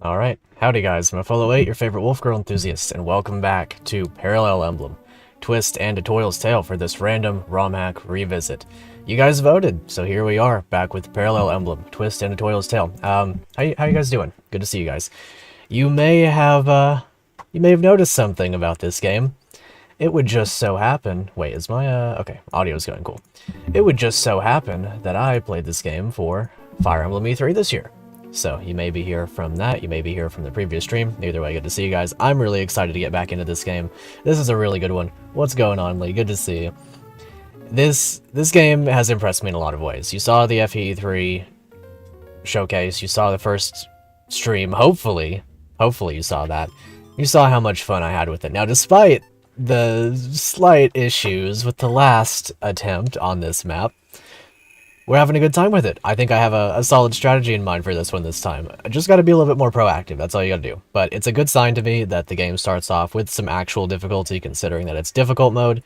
Alright, howdy guys, I'm Etoile, your favorite Wolfgirl Enthusiast, and welcome back to Parallel Emblem, Twist and Etoile's Tale for this Random Romhack Revisit. You guys voted, so here we are, back with Parallel Emblem, Twist and Etoile's Tale. How you guys doing? Good to see you guys. You may have noticed something about this game. It would just so happen... Wait, is my, okay, audio's going cool. It would just so happen that I played this game for Fire Emblem E3 this year. So, you may be here from that, you may be here from the previous stream. Either way, good to see you guys. I'm really excited to get back into this game. This is a really good one. What's going on, Lee? Good to see you. This game has impressed me in a lot of ways. You saw the FE3 showcase, you saw the first stream, hopefully you saw that. You saw how much fun I had with it. Now, despite the slight issues with the last attempt on this map, we're having a good time with it. I think I have a solid strategy in mind for this one this time. I just gotta be a little bit more proactive, that's all you gotta do. But it's a good sign to me that the game starts off with some actual difficulty, considering that it's difficult mode.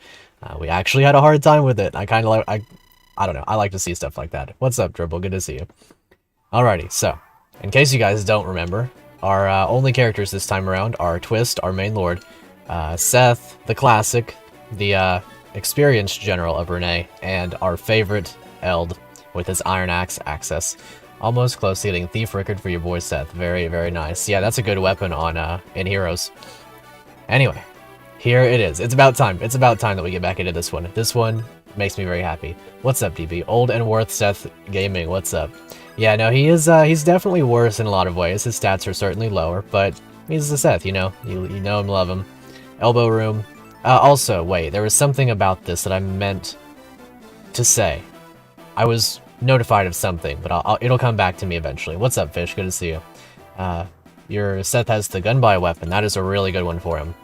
We actually had a hard time with it. I kinda like, I don't know, I like to see stuff like that. What's up, Dribble? Good to see you. Alrighty, so, in case you guys don't remember, our only characters this time around are Twist, our main lord, Seth, the classic, the experienced general of Renee, and our favorite Eld, with his iron axe access. Almost close to getting thief record for your boy Seth. Very, very nice. Yeah, that's a good weapon on in Heroes. Anyway, here it is. It's about time. It's about time that we get back into this one. This one makes me very happy. What's up, DB? Old and worth Seth Gaming. What's up? Yeah, no, he's definitely worse in a lot of ways. His stats are certainly lower, but he's the Seth, you know. You know him, love him. Elbow room. Also, wait, there was something about this that I meant to say. I was notified of something, but it'll come back to me eventually. What's up, Fish? Good to see you. Your Seth has the gunby weapon. That is a really good one for him.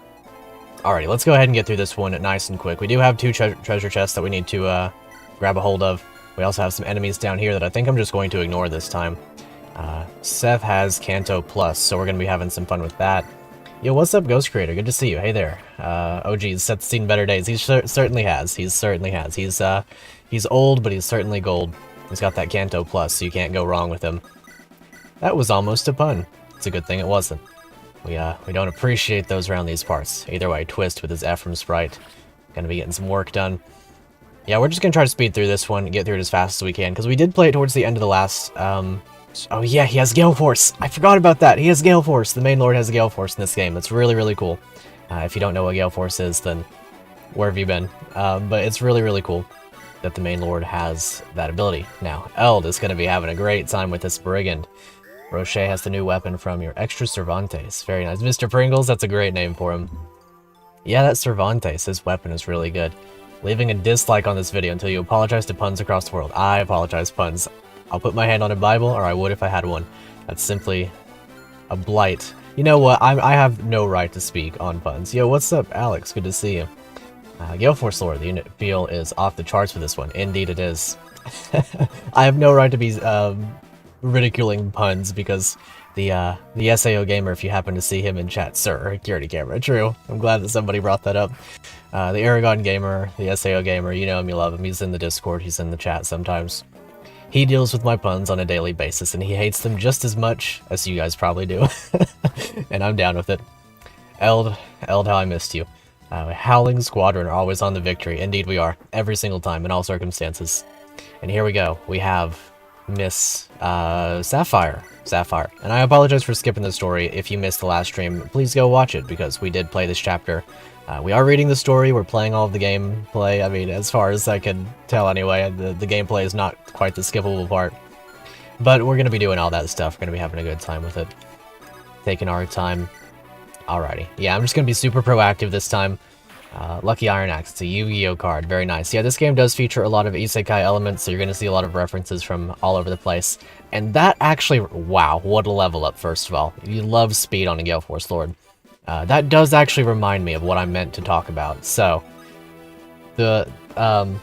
Alrighty, let's go ahead and get through this one nice and quick. We do have two treasure chests that we need to grab a hold of. We also have some enemies down here that I think I'm just going to ignore this time. Seth has Kanto Plus, so we're going to be having some fun with that. Yo, what's up, Ghost Creator? Good to see you. Hey there. Oh geez, Seth's seen better days. He certainly has. He certainly has. He's old, but he's certainly gold. He's got that Kanto Plus, so you can't go wrong with him. That was almost a pun. It's a good thing it wasn't. We don't appreciate those around these parts. Either way, Twist with his Ephraim sprite. Gonna be getting some work done. Yeah, we're just gonna try to speed through this one, get through it as fast as we can, because we did play it towards the end of the last, oh yeah, he has Gale Force! I forgot about that! He has Gale Force! The main lord has Gale Force in this game. It's really, really cool. If you don't know what Gale Force is, then where have you been? But it's really, really cool that the main lord has that ability. Now, Eld is going to be having a great time with this brigand. Roche has the new weapon from your extra Cervantes. Very nice. Mr. Pringles, that's a great name for him. Yeah, that Cervantes, his weapon is really good. Leaving a dislike on this video until you apologize to puns across the world. I apologize, puns. I'll put my hand on a Bible, or I would if I had one. That's simply a blight. You know what? I have no right to speak on puns. Yo, what's up, Alex? Good to see you. Gale Force Lore, the unit feel is off the charts for this one. Indeed it is. I have no right to be ridiculing puns because the SAO gamer, if you happen to see him in chat, sir, security camera, true. I'm glad that somebody brought that up. The Aragon gamer, the SAO gamer, you know him, you love him. He's in the Discord, he's in the chat sometimes. He deals with my puns on a daily basis, and he hates them just as much as you guys probably do. And I'm down with it. Eld, how I missed you. Howling Squadron are always on the victory. Indeed we are. Every single time, in all circumstances. And here we go. We have Miss Sapphire. And I apologize for skipping the story. If you missed the last stream, please go watch it, because we did play this chapter. We are reading the story, we're playing all of the gameplay. I mean, as far as I can tell anyway, the gameplay is not quite the skippable part. But we're going to be doing all that stuff. We're going to be having a good time with it. Taking our time. Alrighty. Yeah, I'm just going to be super proactive this time. Lucky Iron Axe. It's a Yu-Gi-Oh card. Very nice. Yeah, this game does feature a lot of isekai elements, so you're going to see a lot of references from all over the place. And that actually... Wow, what a level up, first of all. You love speed on a Gale Force Lord. That does actually remind me of what I meant to talk about. So, the Blader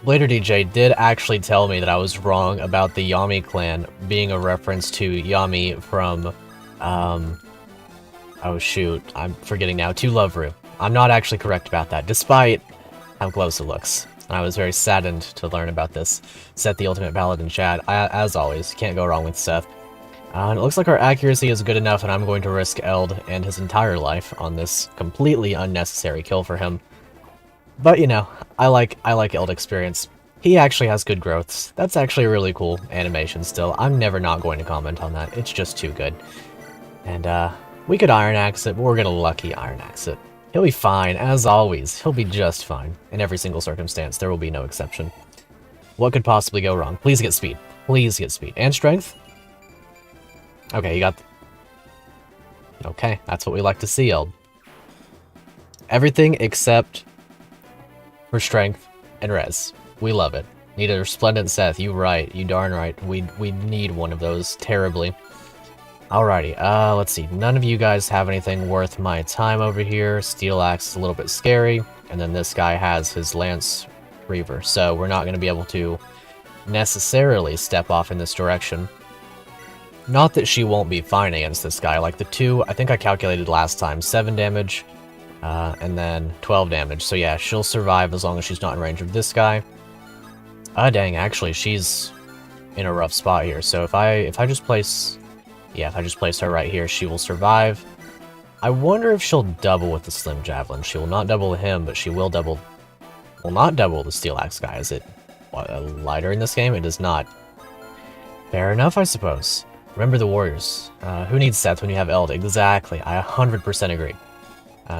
DJ did actually tell me that I was wrong about the Yami clan being a reference to Yami from, oh shoot, I'm forgetting now, to Loveru. I'm not actually correct about that, despite how close it looks. I was very saddened to learn about this. Seth the Ultimate Paladin chat, as always, can't go wrong with Seth. And it looks like our accuracy is good enough, and I'm going to risk Eld and his entire life on this completely unnecessary kill for him. But, you know, I like Eld experience. He actually has good growths. That's actually a really cool animation still. I'm never not going to comment on that. It's just too good. And, we could Iron Axe it, but we're gonna Lucky Iron Axe it. He'll be fine, as always. He'll be just fine. In every single circumstance, there will be no exception. What could possibly go wrong? Please get speed. Please get speed. And strength? Okay, you got... Okay, that's what we like to see, Eld. Everything except for strength and res. We love it. Need a Resplendent Seth. You right. You darn right. We need one of those terribly. Alrighty, let's see. None of you guys have anything worth my time over here. Steel Axe is a little bit scary. And then this guy has his Lance Reaver. So we're not going to be able to necessarily step off in this direction. Not that she won't be fine against this guy. Like the two, I think I calculated last time, 7 damage, and then 12 damage. So yeah, she'll survive as long as she's not in range of this guy. Dang, actually, she's in a rough spot here. So if I just place... Yeah, if I just place her right here, she will survive. I wonder if she'll double with the Slim Javelin. She will not double him, but she will double... Will not double the Steel Axe guy. Is it lighter in this game? It is not. Fair enough, I suppose. Remember the warriors. Who needs Seth when you have Eld? Exactly. I 100% agree.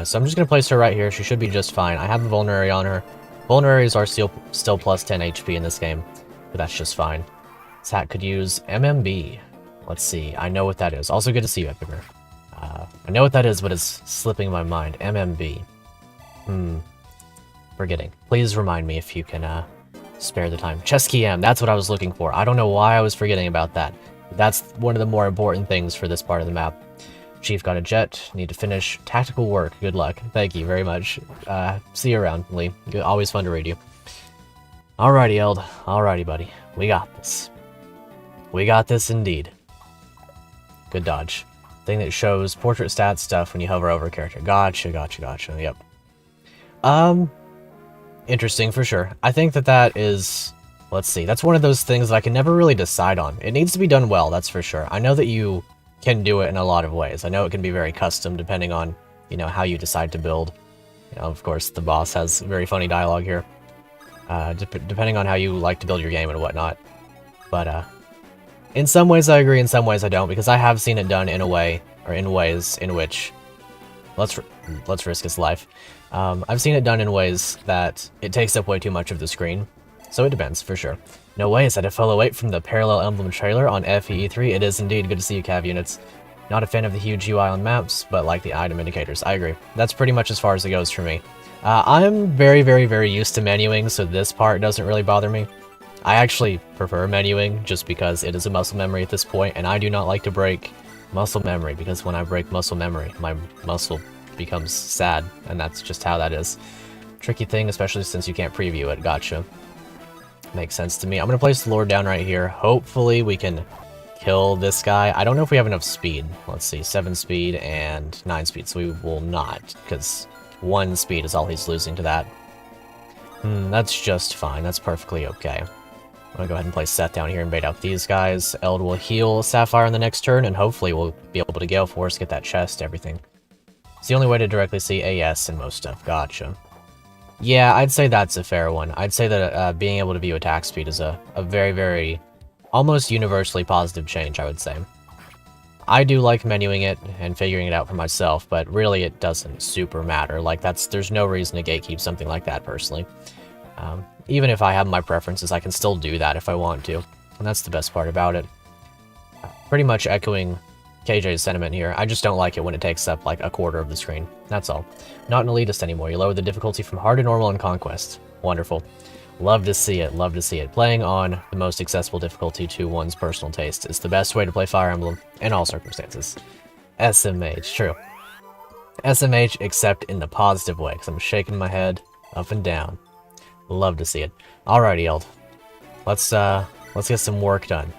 So I'm just going to place her right here. She should be just fine. I have the Vulnerary on her. Vulneraries are still plus 10 HP in this game, but that's just fine. This hat could use MMB. Let's see. I know what that is. Also good to see you, Epiger. I know what that is, but it's slipping my mind. MMB. Forgetting. Please remind me if you can spare the time. Chesky M. That's what I was looking for. I don't know why I was forgetting about that. That's one of the more important things for this part of the map. Chief got a jet. Need to finish tactical work. Good luck. Thank you very much. See you around, Lee. Always fun to read you. Alrighty, Eld. Alrighty, buddy. We got this. We got this indeed. Good dodge. Thing that shows portrait stats stuff when you hover over a character. Gotcha, gotcha, gotcha. Yep. Interesting for sure. I think that is... Let's see. That's one of those things that I can never really decide on. It needs to be done well, that's for sure. I know that you can do it in a lot of ways. I know it can be very custom depending on, you know, how you decide to build. You know, of course, the boss has very funny dialogue here. Depending on how you like to build your game and whatnot. But, in some ways I agree, in some ways I don't, because I have seen it done in a way, or in ways in which... Let's risk his life. I've seen it done in ways that it takes up way too much of the screen. So it depends, for sure. No way, is that a fellow 8 from the Parallel Emblem trailer on FEE3? It is indeed. Good to see you, Cav Units. Not a fan of the huge UI on maps, but like the item indicators. I agree. That's pretty much as far as it goes for me. I'm very, very, very used to menuing, so this part doesn't really bother me. I actually prefer menuing, just because it is a muscle memory at this point, and I do not like to break muscle memory, because when I break muscle memory, my muscle becomes sad, and that's just how that is. Tricky thing, especially since you can't preview it. Gotcha. Makes sense to me. I'm going to place the Lord down right here. Hopefully we can kill this guy. I don't know if we have enough speed. Let's see, 7 speed and 9 speed, so we will not, because 1 speed is all he's losing to that. That's just fine. That's perfectly okay. I'm going to go ahead and place Seth down here and bait out these guys. Eld will heal Sapphire on the next turn, and hopefully we'll be able to Gale Force, get that chest, everything. It's the only way to directly see AS and most stuff. Gotcha. Yeah, I'd say that's a fair one. I'd say that being able to view attack speed is a very, very, almost universally positive change, I would say. I do like menuing it and figuring it out for myself, but really it doesn't super matter. Like, there's no reason to gatekeep something like that, personally. Even if I have my preferences, I can still do that if I want to. And that's the best part about it. Pretty much echoing KJ's sentiment here. I just don't like it when it takes up like a quarter of the screen. That's all. Not an elitist anymore. You lower the difficulty from hard to normal in Conquest. Wonderful. Love to see it. Love to see it. Playing on the most accessible difficulty to one's personal taste is the best way to play Fire Emblem in all circumstances. SMH. True. SMH, except in the positive way, because I'm shaking my head up and down. Love to see it. Alrighty, Eld. Let's get some work done.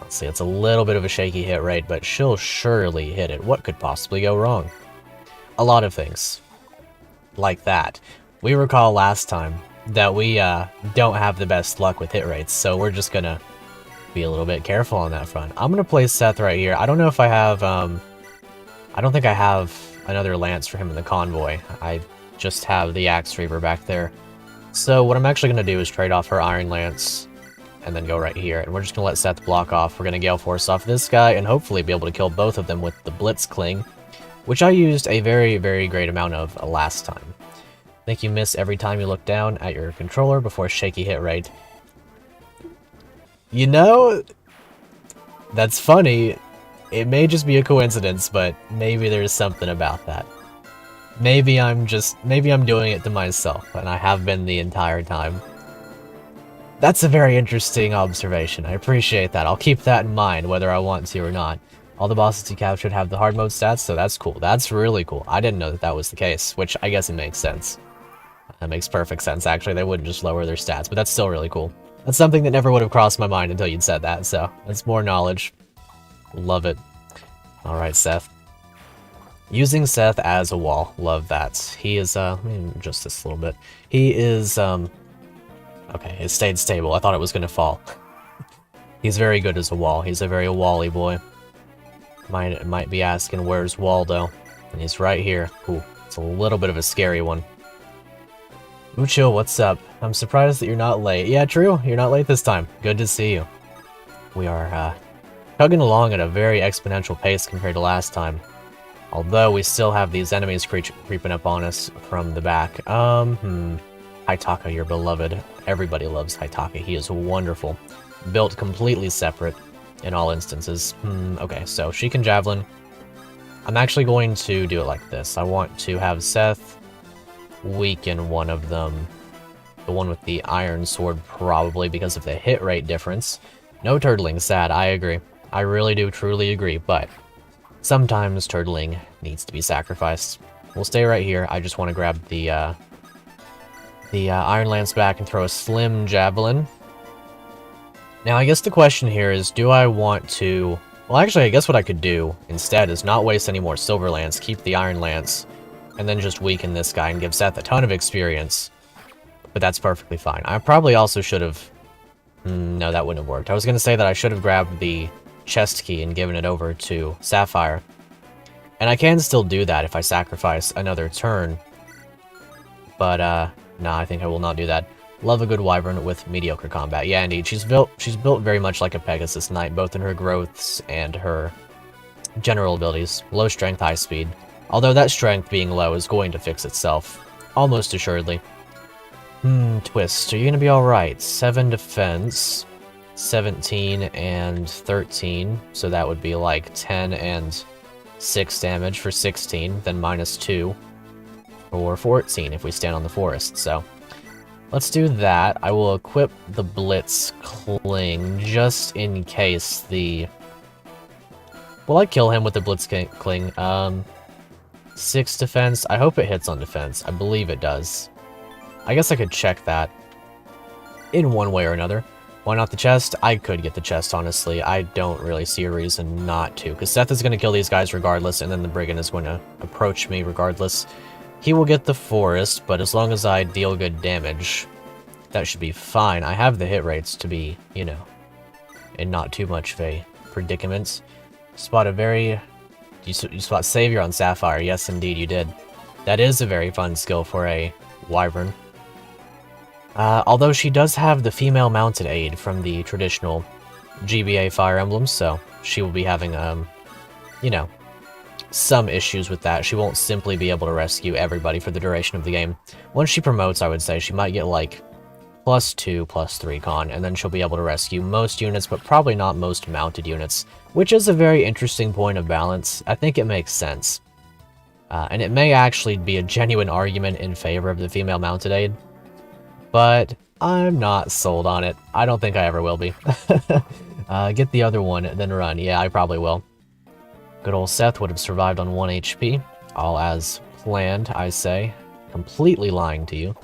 Let's see, it's a little bit of a shaky hit rate, but she'll surely hit it. What could possibly go wrong? A lot of things. Like that. We recall last time that we don't have the best luck with hit rates, so we're just gonna be a little bit careful on that front. I'm gonna place Seth right here. I don't know if I have, I don't think I have another lance for him in the convoy. I just have the Axe Reaver back there. So what I'm actually gonna do is trade off her Iron Lance and then go right here. And we're just gonna let Seth block off. We're gonna Gale Force off this guy and hopefully be able to kill both of them with the Blitzkling, which I used a very, very great amount of last time. I think you miss every time you look down at your controller before shaky hit rate. You know, that's funny. It may just be a coincidence, but maybe there's something about that. Maybe I'm doing it to myself, and I have been the entire time. That's a very interesting observation. I appreciate that. I'll keep that in mind, whether I want to or not. All the bosses you captured have the hard mode stats, so that's cool. That's really cool. I didn't know that that was the case, which I guess it makes sense. That makes perfect sense, actually. They wouldn't just lower their stats, but that's still really cool. That's something that never would have crossed my mind until you'd said that, so that's more knowledge. Love it. Alright, Seth. Using Seth as a wall. Love that. He is, let me adjust this a little bit. He is, okay, it stayed stable. I thought it was gonna fall. He's very good as a wall. He's a very wally boy. Might be asking, where's Waldo? And he's right here. Ooh, it's a little bit of a scary one. Ucho, what's up? I'm surprised that you're not late. Yeah, true. You're not late this time. Good to see you. We are, chugging along at a very exponential pace compared to last time. Although we still have these enemies creeping up on us from the back. Haitaka, your beloved. Everybody loves Haitaka. He is wonderful. Built completely separate in all instances. Okay, so she can Javelin. I'm actually going to do it like this. I want to have Seth weaken one of them. The one with the Iron Sword, probably, because of the hit rate difference. No turtling, sad, I agree. I really do truly agree, but sometimes turtling needs to be sacrificed. We'll stay right here. I just want to grab the Iron Lance back and throw a slim Javelin. Now, I guess the question here is, do I want to... Well, actually, I guess what I could do instead is not waste any more Silver Lance, keep the Iron Lance, and then just weaken this guy and give Seth a ton of experience. But that's perfectly fine. I probably also should have... no, that wouldn't have worked. I was going to say that I should have grabbed the chest key and given it over to Sapphire. And I can still do that if I sacrifice another turn. But, nah, I think I will not do that. Love a good wyvern with mediocre combat. Yeah, indeed. She's built very much like a Pegasus Knight, both in her growths and her general abilities. Low strength, high speed. Although that strength being low is going to fix itself. Almost assuredly. Twist. Are you gonna be alright? 7 defense, 17 and 13. So that would be like 10 and 6 damage for 16, then -2 for 14 if we stand on the forest. So let's do that. I will equip the Blitzkling just in case the... Will I kill him with the Blitzkling? 6 defense. I hope it hits on defense. I believe it does. I guess I could check that in one way or another. Why not the chest? I could get the chest, honestly. I don't really see a reason not to, because Seth is going to kill these guys regardless, and then the Brigand is going to approach me regardless. He will get the forest, but as long as I deal good damage, that should be fine. I have the hit rates to be, you know, in not too much of a predicament. Spot a very... You spot Savior on Sapphire. Yes, indeed, you did. That is a very fun skill for a wyvern. Although she does have the female mounted aid from the traditional GBA Fire Emblems, so she will be having, you know, some issues with that. She won't simply be able to rescue everybody for the duration of the game. Once she promotes, I would say, she might get, like, +2, +3 con, and then she'll be able to rescue most units, but probably not most mounted units, which is a very interesting point of balance. I think it makes sense. And it may actually be a genuine argument in favor of the female mounted aid, but I'm not sold on it. I don't think I ever will be. Get the other one, then run. Yeah, I probably will. Good old Seth would have survived on 1 HP. All as planned, I say. Completely lying to you.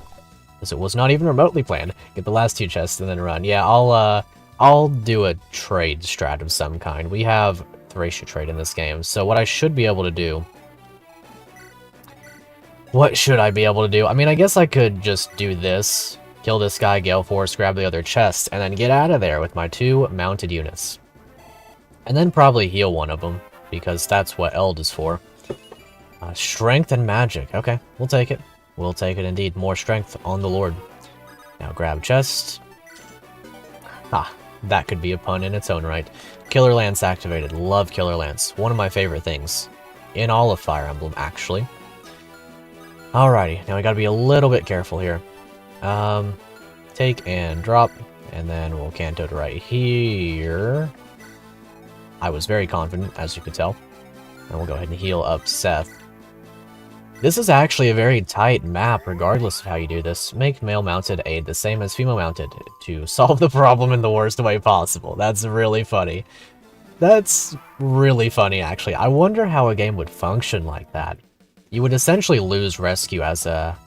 Because it was not even remotely planned. Get the last 2 chests and then run. Yeah, I'll do a trade strat of some kind. We have Thracia trade in this game, so what I should be able to do... What should I be able to do? I mean, I guess I could just do this kill this guy, Gale Force, grab the other chest, and then get out of there with my 2 mounted units. And then probably heal one of them, because that's what Eld is for. Strength and magic. Okay, we'll take it. We'll take it indeed. More strength on the Lord. Now grab chest. Ah, that could be a pun in its own right. Killer Lance activated. Love Killer Lance. One of my favorite things in all of Fire Emblem, actually. Alrighty, now we gotta be a little bit careful here. Take and drop, and then we'll Canto to right here. I was very confident, as you could tell. And we'll go ahead and heal up Seth. This is actually a very tight map, regardless of how you do this. Make male-mounted aid the same as female-mounted to solve the problem in the worst way possible. That's really funny. That's really funny, actually. I wonder how a game would function like that. You would essentially lose rescue as a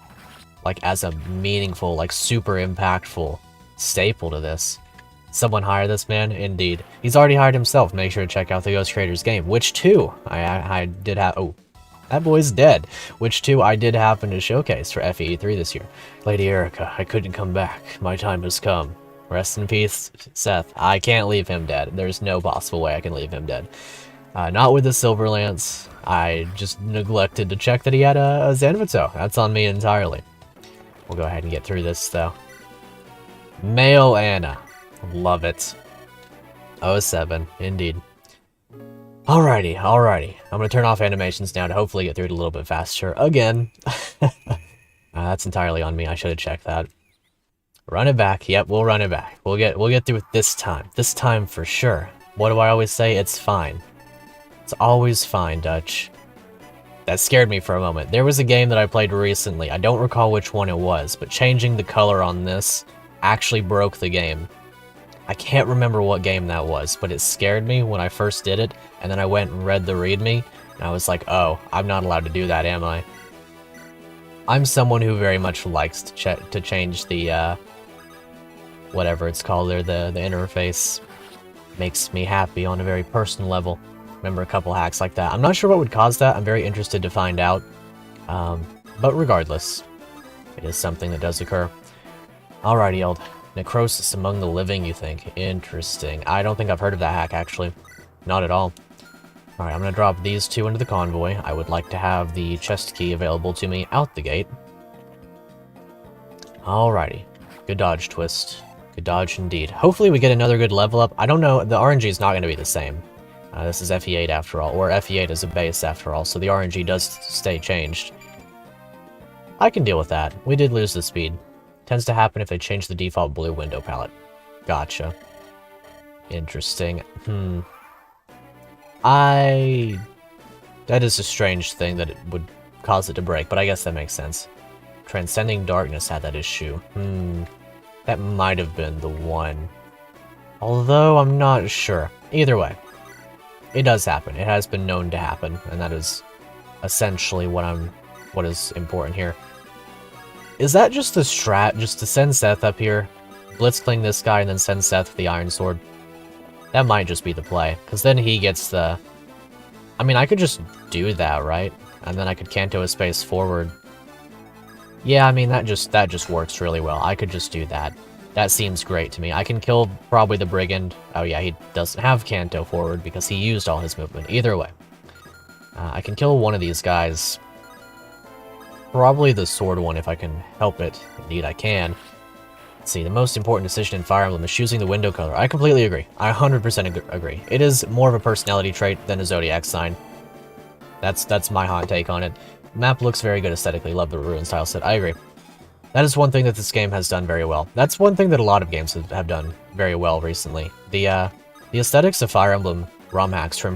meaningful, like, super impactful staple to this. Someone hire this man? Indeed. He's already hired himself. Make sure to check out the Ghost Creators game, which, too, I did have... Oh, that boy's dead. Which, too, I did happen to showcase for FE3 this year. Lady Erica, I couldn't come back. My time has come. Rest in peace, Seth. I can't leave him dead. There's no possible way I can leave him dead. Not with the Silver Lance. I just neglected to check that he had a Zanvito. That's on me entirely. We'll go ahead and get through this, though. Male Anna. Love it. 07, indeed. Alrighty. I'm gonna turn off animations now to hopefully get through it a little bit faster. Again. That's entirely on me. I should have checked that. Run it back. Yep, we'll run it back. We'll get through it this time. This time for sure. What do I always say? It's fine. It's always fine, Dutch. That scared me for a moment. There was a game that I played recently. I don't recall which one it was, but changing the color on this actually broke the game. I can't remember what game that was, but it scared me when I first did it, and then I went and read the README, and I was like, oh, I'm not allowed to do that, am I? I'm someone who very much likes to change the, whatever it's called there, the interface. Makes me happy on a very personal level. Remember a couple hacks like that. I'm not sure what would cause that. I'm very interested to find out. But regardless, it is something that does occur. Alrighty, Eld. Necrosis among the living, you think? Interesting. I don't think I've heard of that hack, actually. Not at all. Alright, I'm gonna drop these 2 into the convoy. I would like to have the chest key available to me out the gate. Alrighty. Good dodge, Twist. Good dodge indeed. Hopefully we get another good level up. I don't know, the RNG is not gonna be the same. This is FE8 after all, or FE8 is a base after all, so the RNG does stay changed. I can deal with that. We did lose the speed. Tends to happen if they change the default blue window palette. Gotcha. Interesting. That is a strange thing that it would cause it to break, but I guess that makes sense. Transcending Darkness had that issue. That might have been the one. Although, I'm not sure. Either way. It does happen. It has been known to happen, and that is essentially what is important here. Is that just the strat, just to send Seth up here, blitzkling this guy, and then send Seth with the Iron Sword? That might just be the play, because then he gets the... I mean, I could just do that, right? And then I could Canto his space forward. Yeah, I mean, that just works really well. I could just do that. That seems great to me. I can kill probably the Brigand. Oh yeah, he doesn't have Canto forward because he used all his movement. Either way. I can kill one of these guys. Probably the sword one if I can help it. Indeed I can. Let's see, the most important decision in Fire Emblem is choosing the window color. I completely agree. I 100% agree. It is more of a personality trait than a zodiac sign. That's my hot take on it. Map looks very good aesthetically. Love the ruin style set. I agree. That is one thing that this game has done very well. That's one thing that a lot of games have done very well recently. The aesthetics of Fire Emblem Romhacks are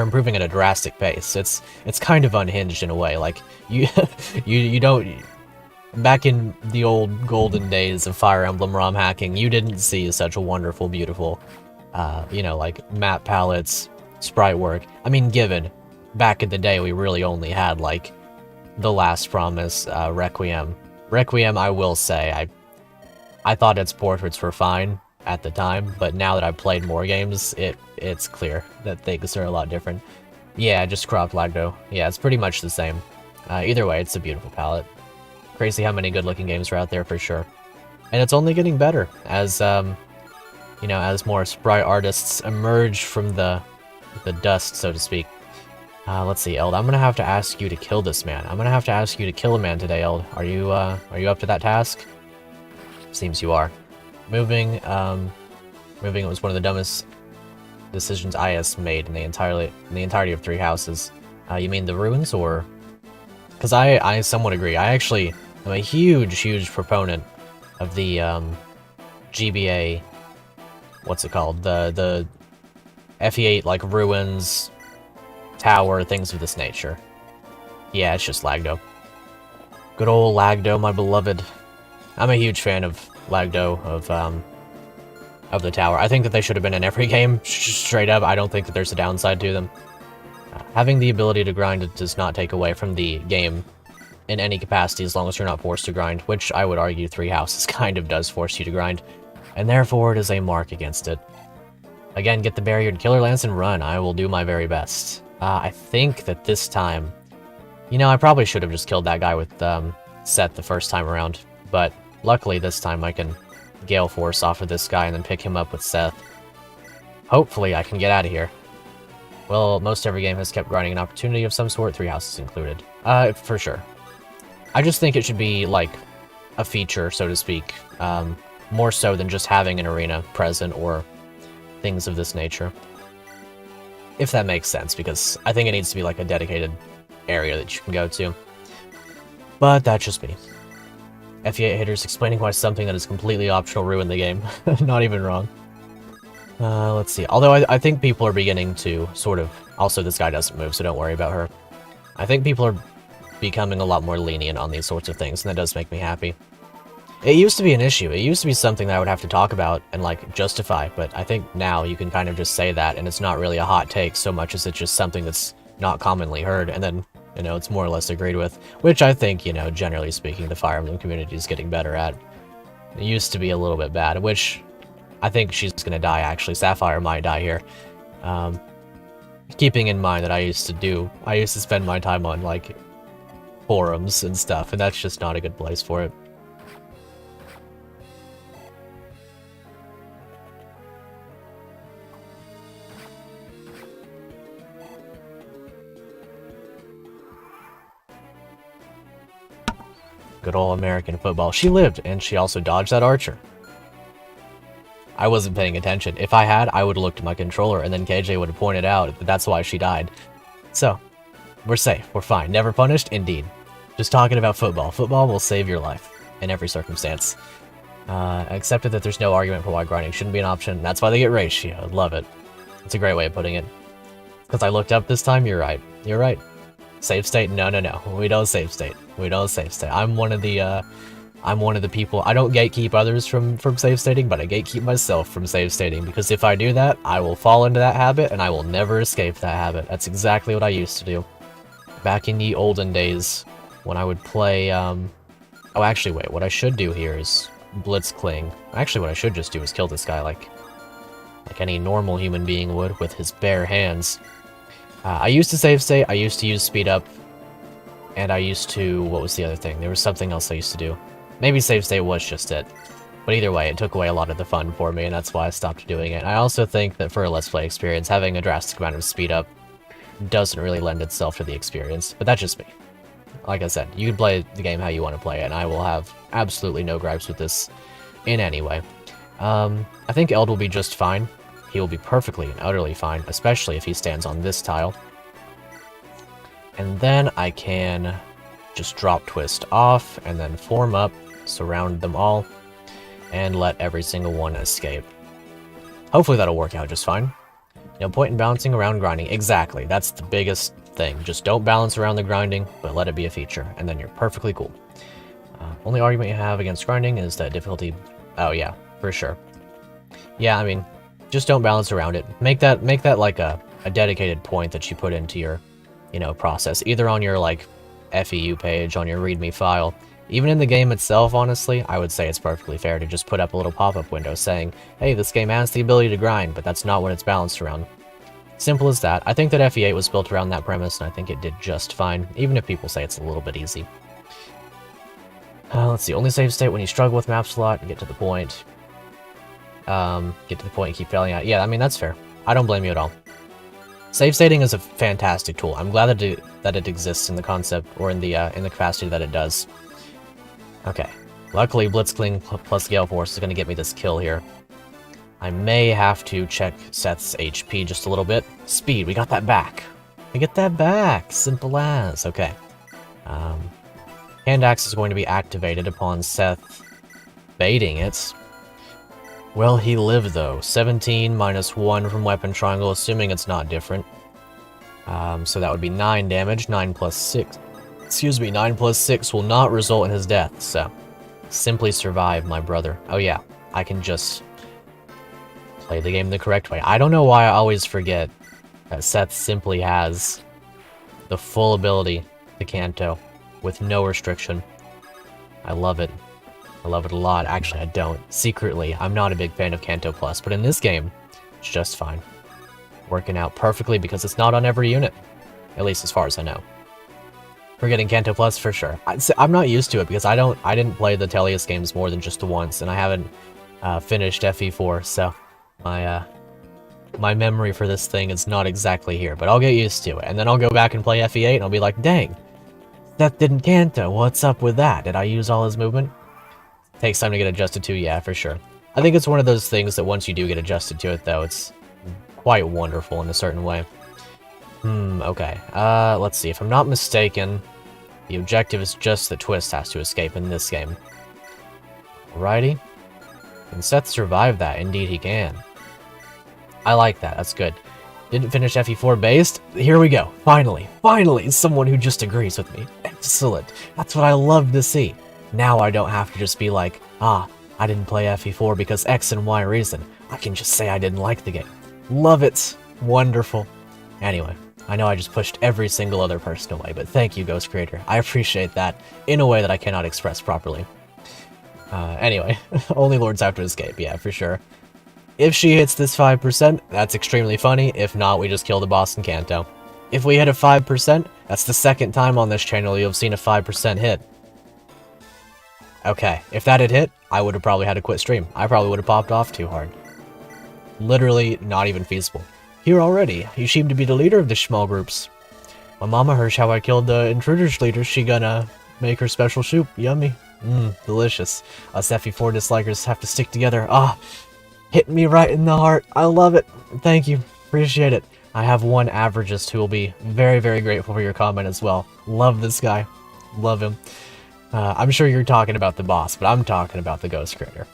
improving at a drastic pace. It's kind of unhinged in a way. Like you don't. Back in the old golden days of Fire Emblem ROM hacking, you didn't see such a wonderful, beautiful, like map palettes, sprite work. I mean, given back in the day, we really only had like The Last Promise, Requiem. Requiem, I will say, I thought its portraits were fine at the time, but now that I've played more games, it's clear that things are a lot different. Yeah, just cropped Lagdo. Yeah, it's pretty much the same. Either way, it's a beautiful palette. Crazy how many good-looking games are out there for sure. And it's only getting better as, you know, as more sprite artists emerge from the dust, so to speak. Let's see, Eld, I'm gonna have to ask you to kill this man. I'm gonna have to ask you to kill a man today, Eld. Are you up to that task? Seems you are. Moving was one of the dumbest decisions IS made in the entirety of 3 houses. You mean the ruins, or? Because I somewhat agree. I actually am a huge proponent of the GBA. What's it called? The FE8 like ruins, tower, things of this nature. Yeah, it's just Lagdo. Good old Lagdo, my beloved. I'm a huge fan of Lagdo, of the tower. I think that they should have been in every game, straight up. I don't think that there's a downside to them. Having the ability to grind does not take away from the game in any capacity as long as you're not forced to grind, which I would argue 3 houses kind of does force you to grind, and therefore it is a mark against it. Again, get the barriered killer lance and run. I will do my very best. I think that this time, you know, I probably should have just killed that guy with Seth the first time around, but luckily this time I can Gale Force off of this guy and then pick him up with Seth. Hopefully I can get out of here. Well, most every game has kept grinding an opportunity of some sort, 3 houses included. For sure. I just think it should be, like, a feature, so to speak. More so than just having an arena present or things of this nature. If that makes sense, because I think it needs to be, like, a dedicated area that you can go to. But that's just me. FE8 haters explaining why something that is completely optional ruined the game. Not even wrong. Let's see. Although I think people are beginning to sort of... Also, this guy doesn't move, so don't worry about her. I think people are becoming a lot more lenient on these sorts of things, and that does make me happy. It used to be an issue. It used to be something that I would have to talk about and, like, justify, but I think now you can kind of just say that, and it's not really a hot take so much as it's just something that's not commonly heard, and then, you know, it's more or less agreed with, which I think, you know, generally speaking, the Fire Emblem community is getting better at. It used to be a little bit bad, which I think she's gonna die, actually. Sapphire might die here. Keeping in mind that I used to spend my time on, like, forums and stuff, and that's just not a good place for it. Good old American football. She lived, and she also dodged that archer. I wasn't paying attention. If I had, I would have looked at my controller, and then KJ would have pointed out that that's why she died. So, we're safe. We're fine. Never punished? Indeed. Just talking about football. Football will save your life in every circumstance. Accepted that there's no argument for why grinding shouldn't be an option. That's why they get ratio. Love it. It's a great way of putting it. Because I looked up this time, you're right. You're right. Save state? No. We don't save state. We don't save state. I'm one of the people. I don't gatekeep others from save stating, but I gatekeep myself from save stating, because if I do that, I will fall into that habit and I will never escape that habit. That's exactly what I used to do. Back in the olden days, when I would play, oh, actually, wait, what I should do here is Blitzkling. Actually, what I should just do is kill this guy like any normal human being would with his bare hands. I used to save state, I used to use speed up, and I used to, what was the other thing? There was something else I used to do. Maybe save state was just it. But either way, it took away a lot of the fun for me, and that's why I stopped doing it. I also think that for a Let's Play experience, having a drastic amount of speed up doesn't really lend itself to the experience, but that's just me. Like I said, you can play the game how you want to play it, and I will have absolutely no gripes with this in any way. I think Eld will be just fine. He will be perfectly and utterly fine, especially if he stands on this tile. And then I can just drop twist off, and then form up, surround them all, and let every single one escape. Hopefully that'll work out just fine. No point in bouncing around grinding. Exactly, that's the biggest thing. Just don't balance around the grinding, but let it be a feature, and then you're perfectly cool. Only argument you have against grinding is that difficulty... Oh yeah, for sure. Yeah, I mean, just don't balance around it. Make that like a dedicated point that you put into your, you know, process. Either on your, like, FEU page, on your README file. Even in the game itself, honestly, I would say it's perfectly fair to just put up a little pop-up window saying, hey, this game has the ability to grind, but that's not what it's balanced around. Simple as that. I think that FE8 was built around that premise, and I think it did just fine, even if people say it's a little bit easy. Let's see, only save state when you struggle with map slot and get to the point. Get to the point and keep failing out. Yeah, I mean, that's fair. I don't blame you at all. Save stating is a fantastic tool. I'm glad that it exists in the concept, or in the capacity that it does. Okay. Luckily, Blitzkling plus Gale Force is going to get me this kill here. I may have to check Seth's HP just a little bit. Speed, we got that back. We get that back. Simple as. Okay. Hand Axe is going to be activated upon Seth baiting it. Will he live, though? 17 minus 1 from Weapon Triangle, assuming it's not different. So that would be 9 damage. 9 plus 6. Excuse me, 9 plus 6 will not result in his death, so... Simply survive, my brother. Oh yeah, I can just... play the game the correct way. I don't know why I always forget that Seth simply has the full ability to Kanto with no restriction. I love it. I love it a lot. Actually, I don't. Secretly, I'm not a big fan of Kanto Plus, but in this game, it's just fine. Working out perfectly because it's not on every unit. At least as far as I know. We're getting Kanto Plus for sure. I'm not used to it because I didn't play the Teleus games more than just once, and I haven't finished FE4, so my memory for this thing is not exactly here, but I'll get used to it. And then I'll go back and play FE8 and I'll be like, dang, that didn't Kanto. What's up with that? Did I use all his movement? Takes time to get adjusted to, yeah, for sure. I think it's one of those things that once you do get adjusted to it, though, it's quite wonderful in a certain way. Okay. Let's see. If I'm not mistaken, the objective is just that Twist has to escape in this game. Alrighty. Can Seth survive that? Indeed he can. I like that. That's good. Didn't finish FE4 based? Here we go. Finally. Finally! Someone who just agrees with me. Excellent. That's what I love to see. Now I don't have to just be like, I didn't play FE4 because X and Y reason. I can just say I didn't like the game. Love it. Wonderful. Anyway, I know I just pushed every single other person away, but thank you, Ghost Creator. I appreciate that in a way that I cannot express properly. Anyway, only lords have to escape, yeah, for sure. If she hits this 5%, that's extremely funny. If not, we just kill the boss in Kanto. If we hit a 5%, that's the second time on this channel you'll have seen a 5% hit. Okay, if that had hit, I would have probably had to quit stream. I probably would have popped off too hard. Literally not even feasible. Here already, you seem to be the leader of the small groups. My mama heard how I killed the intruders leader. She gonna make her special soup. Yummy. Delicious. Us FE4 dislikers have to stick together. Hitting me right in the heart. I love it. Thank you. Appreciate it. I have one averagist who will be very, very grateful for your comment as well. Love this guy. Love him. I'm sure you're talking about the boss, but I'm talking about the Ghost Creator.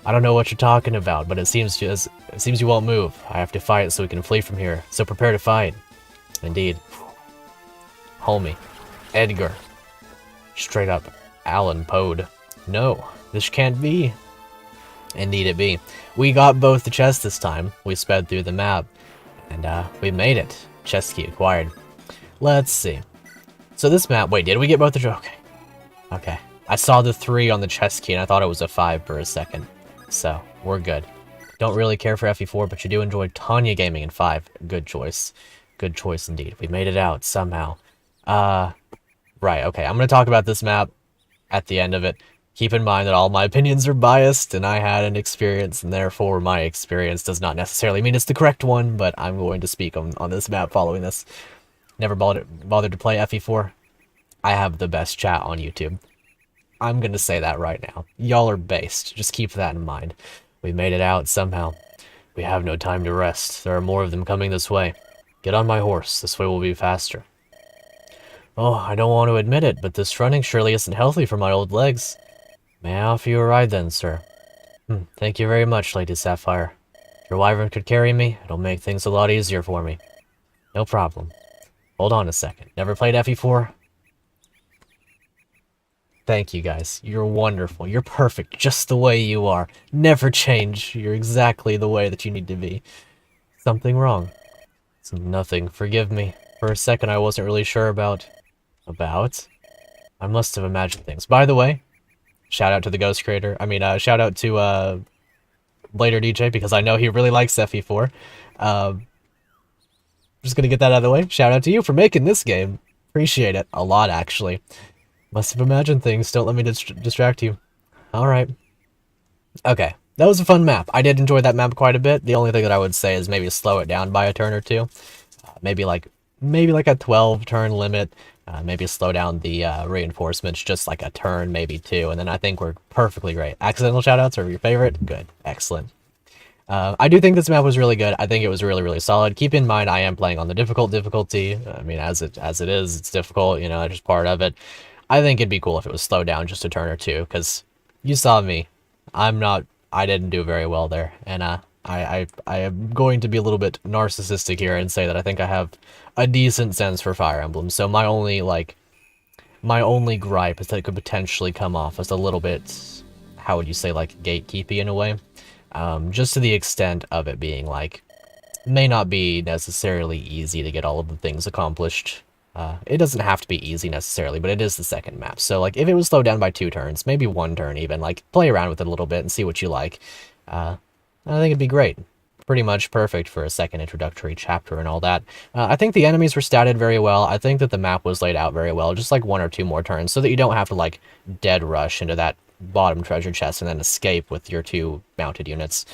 I don't know what you're talking about, but it seems you won't move. I have to fight so we can flee from here. So prepare to fight. Indeed. Homie. Edgar. Straight up Alan Poed. No, this can't be. Indeed it be. We got both the chests this time. We sped through the map. And we made it. Chest key acquired. Let's see. So this map, wait, did we get both the chests? Okay. Okay. I saw the 3 on the chest key and I thought it was a 5 for a second. So, we're good. Don't really care for FE4, but you do enjoy Tanya gaming in 5. Good choice. Good choice indeed. We made it out somehow. Right, okay. I'm going to talk about this map at the end of it. Keep in mind that all my opinions are biased, and I had an experience, and therefore my experience does not necessarily mean it's the correct one, but I'm going to speak on this map following this. Never bothered to play FE4. I have the best chat on YouTube. I'm gonna say that right now. Y'all are based. Just keep that in mind. We made it out somehow. We have no time to rest. There are more of them coming this way. Get on my horse. This way we'll be faster. Oh, I don't want to admit it, but this running surely isn't healthy for my old legs. May I offer you a ride then, sir? Thank you very much, Lady Sapphire. If your wyvern could carry me, it'll make things a lot easier for me. No problem. Hold on a second. Never played FE4? Thank you guys. You're wonderful. You're perfect just the way you are. Never change. You're exactly the way that you need to be. Something wrong? It's nothing. Forgive me. For a second I wasn't really sure about... I must have imagined things. By the way, shout out to the Ghost Creator. I mean, shout out to Blader DJ because I know he really likes FE4. Just gonna get that out of the way. Shout out to you for making this game. Appreciate it. A lot, actually. Must have imagined things. Don't let me distract you. Alright. Okay. That was a fun map. I did enjoy that map quite a bit. The only thing that I would say is maybe slow it down by a turn or two. Maybe like a 12 turn limit. Maybe slow down the reinforcements just like a turn, maybe two. And then I think we're perfectly great. Accidental shoutouts are your favorite? Good. Excellent. I do think this map was really good. I think it was really, really solid. Keep in mind, I am playing on the difficulty. I mean, as it is, it's difficult, you know, that's just part of it. I think it'd be cool if it was slowed down just a turn or two, because you saw me. I didn't do very well there, and I am going to be a little bit narcissistic here and say that I think I have a decent sense for Fire Emblem, so my only gripe is that it could potentially come off as a little bit, how would you say, like, gatekeepy in a way. Just to the extent of it being, like, may not be necessarily easy to get all of the things accomplished. It doesn't have to be easy necessarily, but it is the second map. So, like, if it was slowed down by 2 turns, maybe 1 turn even, like, play around with it a little bit and see what you like. I think it'd be great. Pretty much perfect for a second introductory chapter and all that. I think the enemies were statted very well. I think that the map was laid out very well, just like 1 or 2 more turns, so that you don't have to, like, dead rush into that bottom treasure chest and then escape with your 2 mounted units.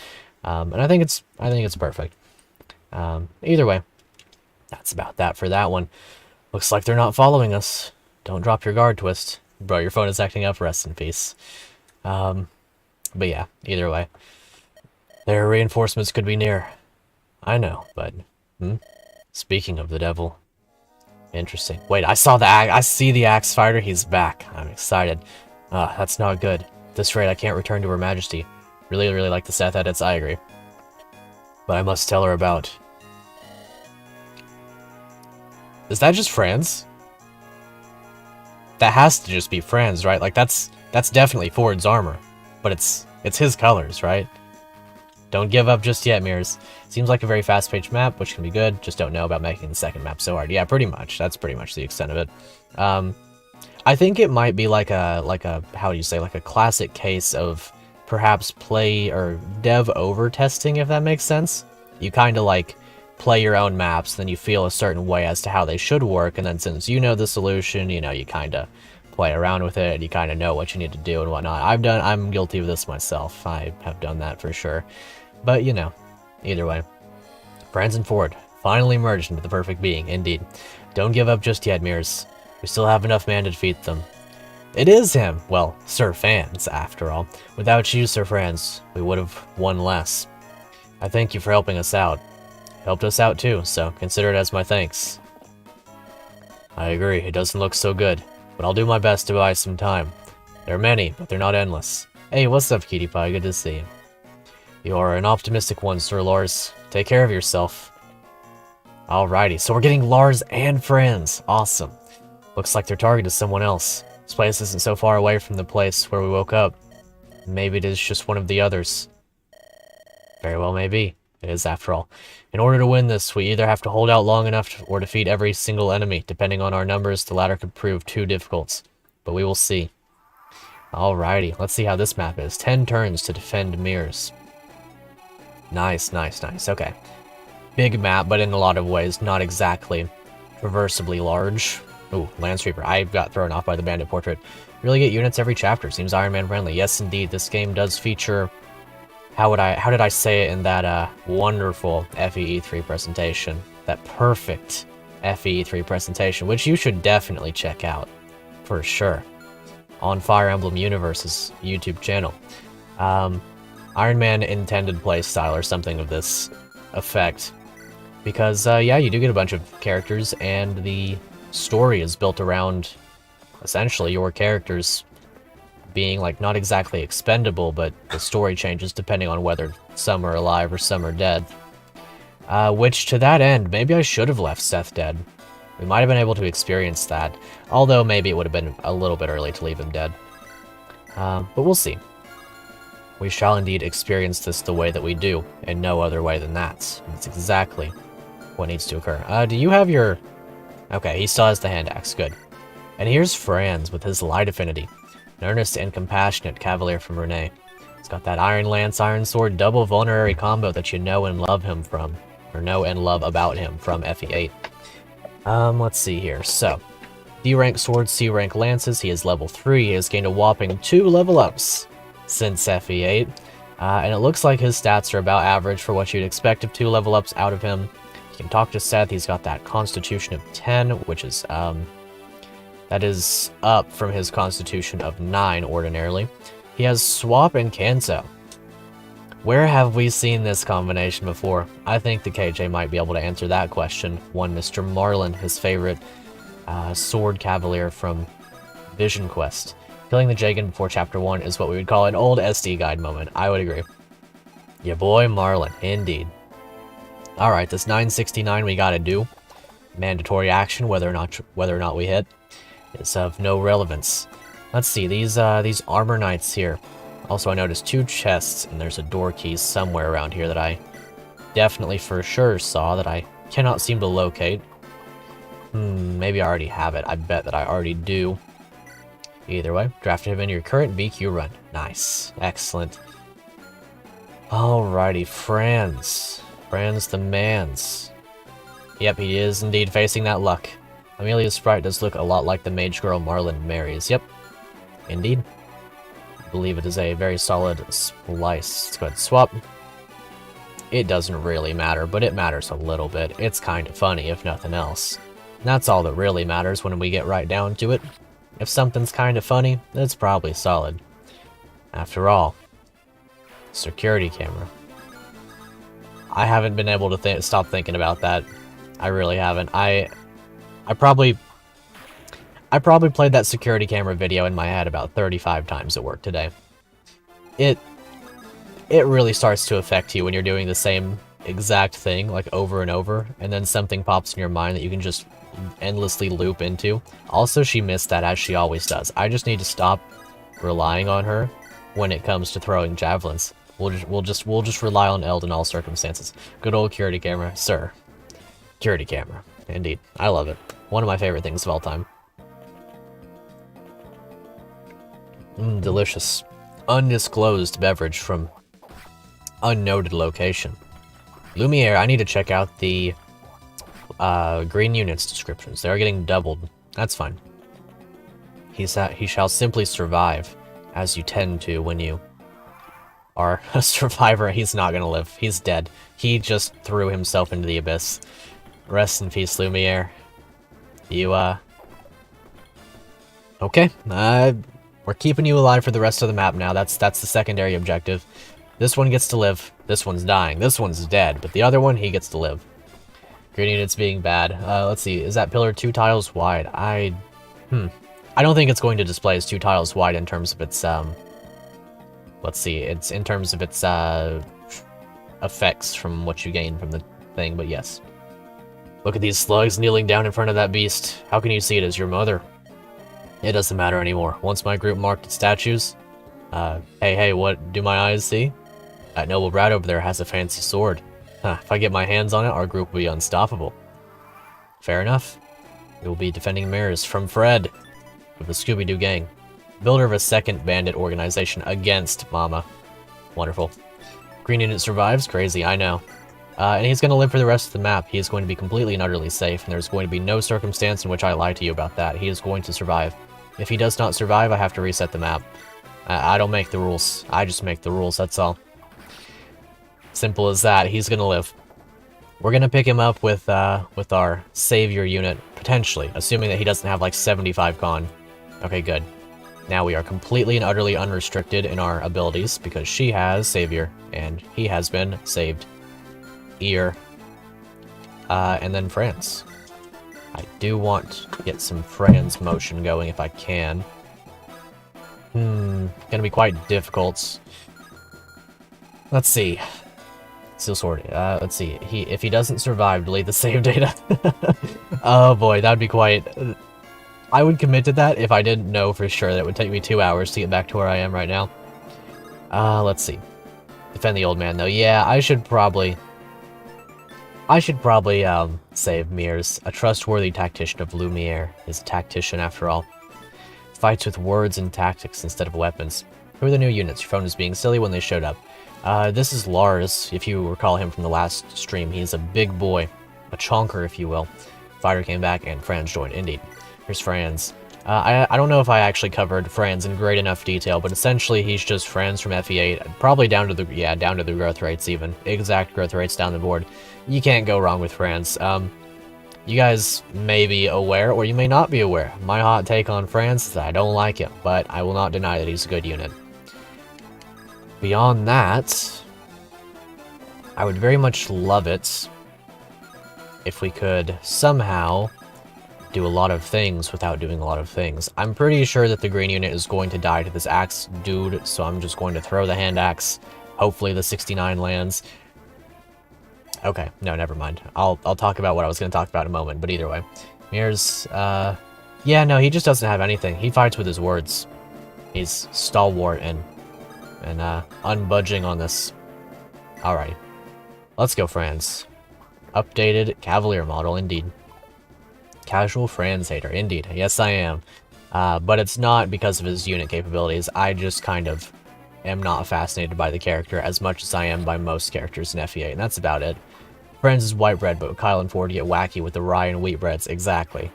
And I think it's perfect. Either way, that's about that for that one. Looks like they're not following us. Don't drop your guard, Twist. Bro, your phone is acting up. Rest in peace. But yeah, either way. Their reinforcements could be near. I know, but... Speaking of the devil... Interesting. Wait, I see the axe fighter. He's back. I'm excited. That's not good. At this rate, I can't return to Her Majesty. Really, really like the Seth edits, I agree. But I must tell her about... Is that just Franz? That has to just be Franz, right? Like, that's definitely Ford's armor. But it's his colors, right? Don't give up just yet, Mears. Seems like a very fast-paced map, which can be good. Just don't know about making the second map so hard. Yeah, pretty much. That's pretty much the extent of it. I think it might be like a how do you say, like a classic case of perhaps play or dev over testing, if that makes sense. You kind of like play your own maps, then you feel a certain way as to how they should work, and then since you know the solution, you know, you kind of play around with it, and you kind of know what you need to do and whatnot. I'm guilty of this myself. I have done that for sure. But, you know, either way. Franz and Ford finally merged into the perfect being, indeed. Don't give up just yet, Mears. We still have enough man to defeat them. It is him! Well, Sir Franz, after all. Without you, Sir Franz, we would have won less. I thank you for helping us out. Helped us out too, so consider it as my thanks. I agree, it doesn't look so good, but I'll do my best to buy some time. There are many, but they're not endless. Hey, what's up, Cutie Pie? Good to see you. You are an optimistic one, Sir Lars. Take care of yourself. Alrighty, so we're getting Lars and Franz. Awesome. Looks like their target is someone else. This place isn't so far away from the place where we woke up. Maybe it is just one of the others. Very well may be. It is, after all. In order to win this, we either have to hold out long enough or defeat every single enemy. Depending on our numbers, the latter could prove too difficult. But we will see. Alrighty, let's see how this map is. 10 turns to defend Mears. Nice, nice, nice. Okay. Big map, but in a lot of ways, not exactly traversably large. Ooh, Landsweeper. I got thrown off by the bandit portrait. Really get units every chapter. Seems Iron Man friendly. Yes, indeed. This game does feature... How did I say it in that wonderful FEE3 presentation? That perfect FEE3 presentation, which you should definitely check out, for sure, on Fire Emblem Universe's YouTube channel. Iron Man intended playstyle or something of this effect. Because, yeah, you do get a bunch of characters, and the story is built around, essentially, your characters being, like, not exactly expendable, but the story changes depending on whether some are alive or some are dead. Which, to that end, maybe I should have left Seth dead. We might have been able to experience that, although maybe it would have been a little bit early to leave him dead. But we'll see. We shall indeed experience this the way that we do, and no other way than that. That's exactly what needs to occur. Do you have your... Okay, he still has the hand axe, good. And here's Franz with his light affinity. An earnest and compassionate cavalier from Renee. He's got that Iron Lance, Iron Sword, double vulnerary combo that you know and love him from, or know and love about him from FE8. Let's see here. So, D-rank swords, C-rank lances. He is level 3. He has gained a whopping 2 level ups since FE8. And it looks like his stats are about average for what you'd expect of 2 level ups out of him. He can talk to Seth. He's got that Constitution of 10, which is, that is up from his Constitution of 9 ordinarily. He has Swap and Cancel. Where have we seen this combination before? I think the KJ might be able to answer that question. One Mr. Marlin, his favorite sword cavalier from Vision Quest. Killing the Jagan before Chapter 1 is what we would call an old SD guide moment. I would agree. Your boy Marlin, indeed. Alright, this 969 we gotta do. Mandatory action, whether or not we hit, is of no relevance. Let's see, these armor knights here. Also, I noticed 2 chests, and there's a door key somewhere around here that I definitely for sure saw that I cannot seem to locate. Maybe I already have it. I bet that I already do. Either way, drafted him in your current BQ run. Nice. Excellent. Alrighty, Franz. Franz the mans. Yep, he is indeed facing that luck. Amelia's sprite does look a lot like the mage girl Marlin marries. Yep. Indeed. I believe it is a very solid splice. Let's go ahead and swap. It doesn't really matter, but it matters a little bit. It's kind of funny, if nothing else. And that's all that really matters when we get right down to it. If something's kind of funny, it's probably solid. After all, security camera. I haven't been able to stop thinking about that. I really haven't. I probably played that security camera video in my head about 35 times at work today. It really starts to affect you when you're doing the same exact thing, like over and over, and then something pops in your mind that you can just endlessly loop into. Also, she missed that, as she always does. I just need to stop relying on her when it comes to throwing javelins. We'll just rely on Eld in all circumstances. Good old security camera, sir. Security camera, indeed. I love it. One of my favorite things of all time. Delicious. Undisclosed beverage from unnoted location. Lumiere, I need to check out the green units descriptions. They're getting doubled. That's fine. He shall simply survive, as you tend to when you are a survivor. He's not gonna live. He's dead. He just threw himself into the abyss. Rest in peace, Lumiere. You, okay. We're keeping you alive for the rest of the map now. That's the secondary objective. This one gets to live. This one's dying. This one's dead. But the other one, he gets to live. Green units being bad. Let's see. Is that pillar 2 tiles wide? I don't think it's going to display as 2 tiles wide in terms of its, let's see. It's in terms of its, effects from what you gain from the thing, but yes. Look at these slugs kneeling down in front of that beast. How can you see it as your mother? It doesn't matter anymore. Once my group marked its statues, hey, what do my eyes see? That noble brat over there has a fancy sword. If I get my hands on it, our group will be unstoppable. Fair enough. We will be defending mirrors from Fred, with the Scooby-Doo gang. Builder of a second bandit organization against Mama. Wonderful. Green unit survives? Crazy, I know. And he's going to live for the rest of the map. He is going to be completely and utterly safe, and there's going to be no circumstance in which I lie to you about that. He is going to survive. If he does not survive, I have to reset the map. I don't make the rules. I just make the rules, that's all. Simple as that. He's going to live. We're going to pick him up with our savior unit, potentially, assuming that he doesn't have like 75 con. Okay, good. Now we are completely and utterly unrestricted in our abilities, because she has savior, and he has been saved. Ear. And then France. I do want to get some France motion going if I can. Gonna be quite difficult. Let's see. Steel sword. Let's see. If he doesn't survive, delete the save data. Oh boy, that'd be quite... I would commit to that if I didn't know for sure that it would take me 2 hours to get back to where I am right now. Let's see. Defend the old man, though. Yeah, I should probably save Mears. A trustworthy tactician of Lumiere is a tactician after all. Fights with words and tactics instead of weapons. Who are the new units? Your phone was being silly when they showed up. This is Lars, if you recall him from the last stream. He's a big boy. A chonker, if you will. Fighter came back and Franz joined, indeed. Here's Franz. I don't know if I actually covered Franz in great enough detail, but essentially he's just Franz from FE8, probably down to the growth rates even. Exact growth rates down the board. You can't go wrong with Franz. You guys may be aware, or you may not be aware. My hot take on Franz is that I don't like him, but I will not deny that he's a good unit. Beyond that, I would very much love it if we could somehow do a lot of things without doing a lot of things. I'm pretty sure that the green unit is going to die to this axe dude, so I'm just going to throw the hand axe. Hopefully the 69 lands. Okay, no, never mind. I'll talk about what I was going to talk about in a moment, but either way. Here's, yeah, no, he just doesn't have anything. He fights with his words. He's stalwart and unbudging on this. Alrighty. Let's go, Franz. Updated Cavalier model, indeed. Casual Franz hater, indeed. Yes, I am. But it's not because of his unit capabilities. I just kind of am not fascinated by the character as much as I am by most characters in FE8, and that's about it. Franz is white bread, but Kyle and Ford get wacky with the rye and wheat breads. Exactly.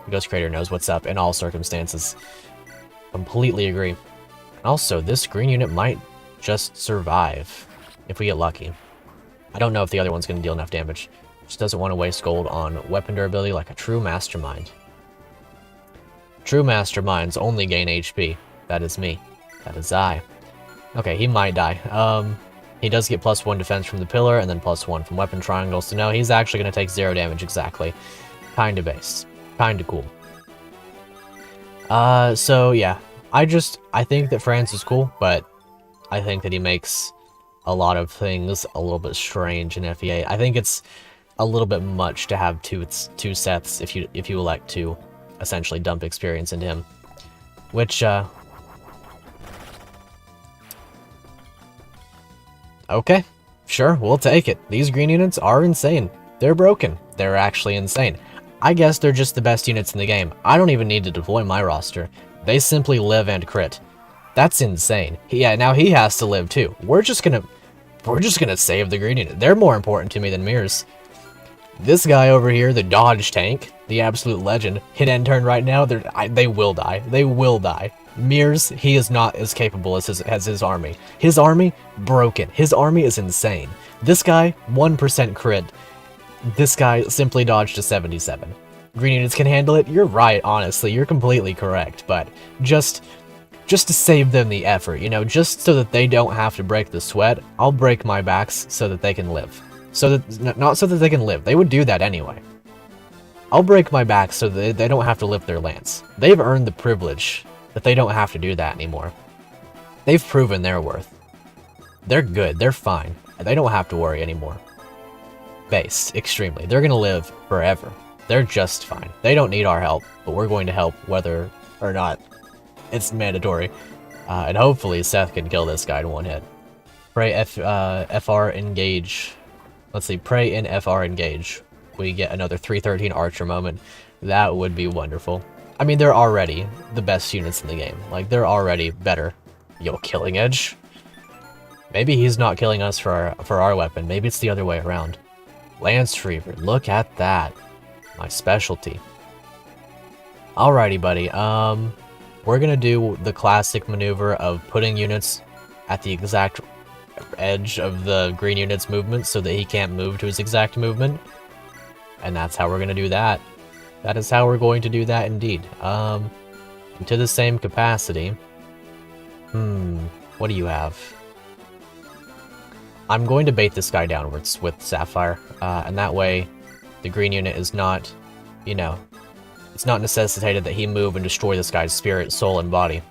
The Ghost Creator knows what's up in all circumstances. Completely agree. Also, this green unit might just survive if we get lucky. I don't know if the other one's going to deal enough damage. Just doesn't want to waste gold on weapon durability like a true mastermind. True masterminds only gain HP. That is me. That is I. Okay, he might die. He does get +1 defense from the pillar and then +1 from weapon triangles. So no, he's actually going to take 0 damage exactly. Kinda base. Kinda cool. So yeah. I think that Franz is cool, but I think that he makes a lot of things a little bit strange in FE8. I think it's a little bit much to have two sets if you elect to essentially dump experience into him. Which, okay, sure, we'll take it. These green units are insane. They're broken. They're actually insane. I guess they're just the best units in the game. I don't even need to deploy my roster. They simply live and crit. That's insane. Yeah, now he has to live too. We're just gonna save the green unit. They're more important to me than Mirrors. This guy over here, the dodge tank, the absolute legend, hit end turn right now, they will die. They will die. Mirrors, he is not as capable as his army. His army, broken. His army is insane. This guy, 1% crit. This guy simply dodged to 77. Green units can handle it? You're right, honestly. You're completely correct, but just to save them the effort, you know, just so that they don't have to break the sweat, I'll break my backs so that they can live. Not so that they can live. They would do that anyway. I'll break my back so that they don't have to lift their lance. They've earned the privilege that they don't have to do that anymore. They've proven their worth. They're good. They're fine. They don't have to worry anymore. Base, extremely. They're going to live forever. They're just fine. They don't need our help, but we're going to help whether or not it's mandatory. And hopefully Seth can kill this guy in one hit. Pray FR engage. Let's see, pray in FR engage. We get another 313 Archer moment. That would be wonderful. I mean, they're already the best units in the game. Like, they're already better. Yo, Killing Edge. Maybe he's not killing us for our weapon. Maybe it's the other way around. Lance Reaver, look at that. My specialty. Alrighty, buddy. We're gonna do the classic maneuver of putting units at the exact edge of the green unit's movement so that he can't move to his exact movement. And that's how we're gonna do that. That is how we're going to do that indeed. To the same capacity. What do you have? I'm going to bait this guy downwards with Sapphire, and that way the green unit is not, you know, it's not necessitated that he move and destroy this guy's spirit, soul, and body.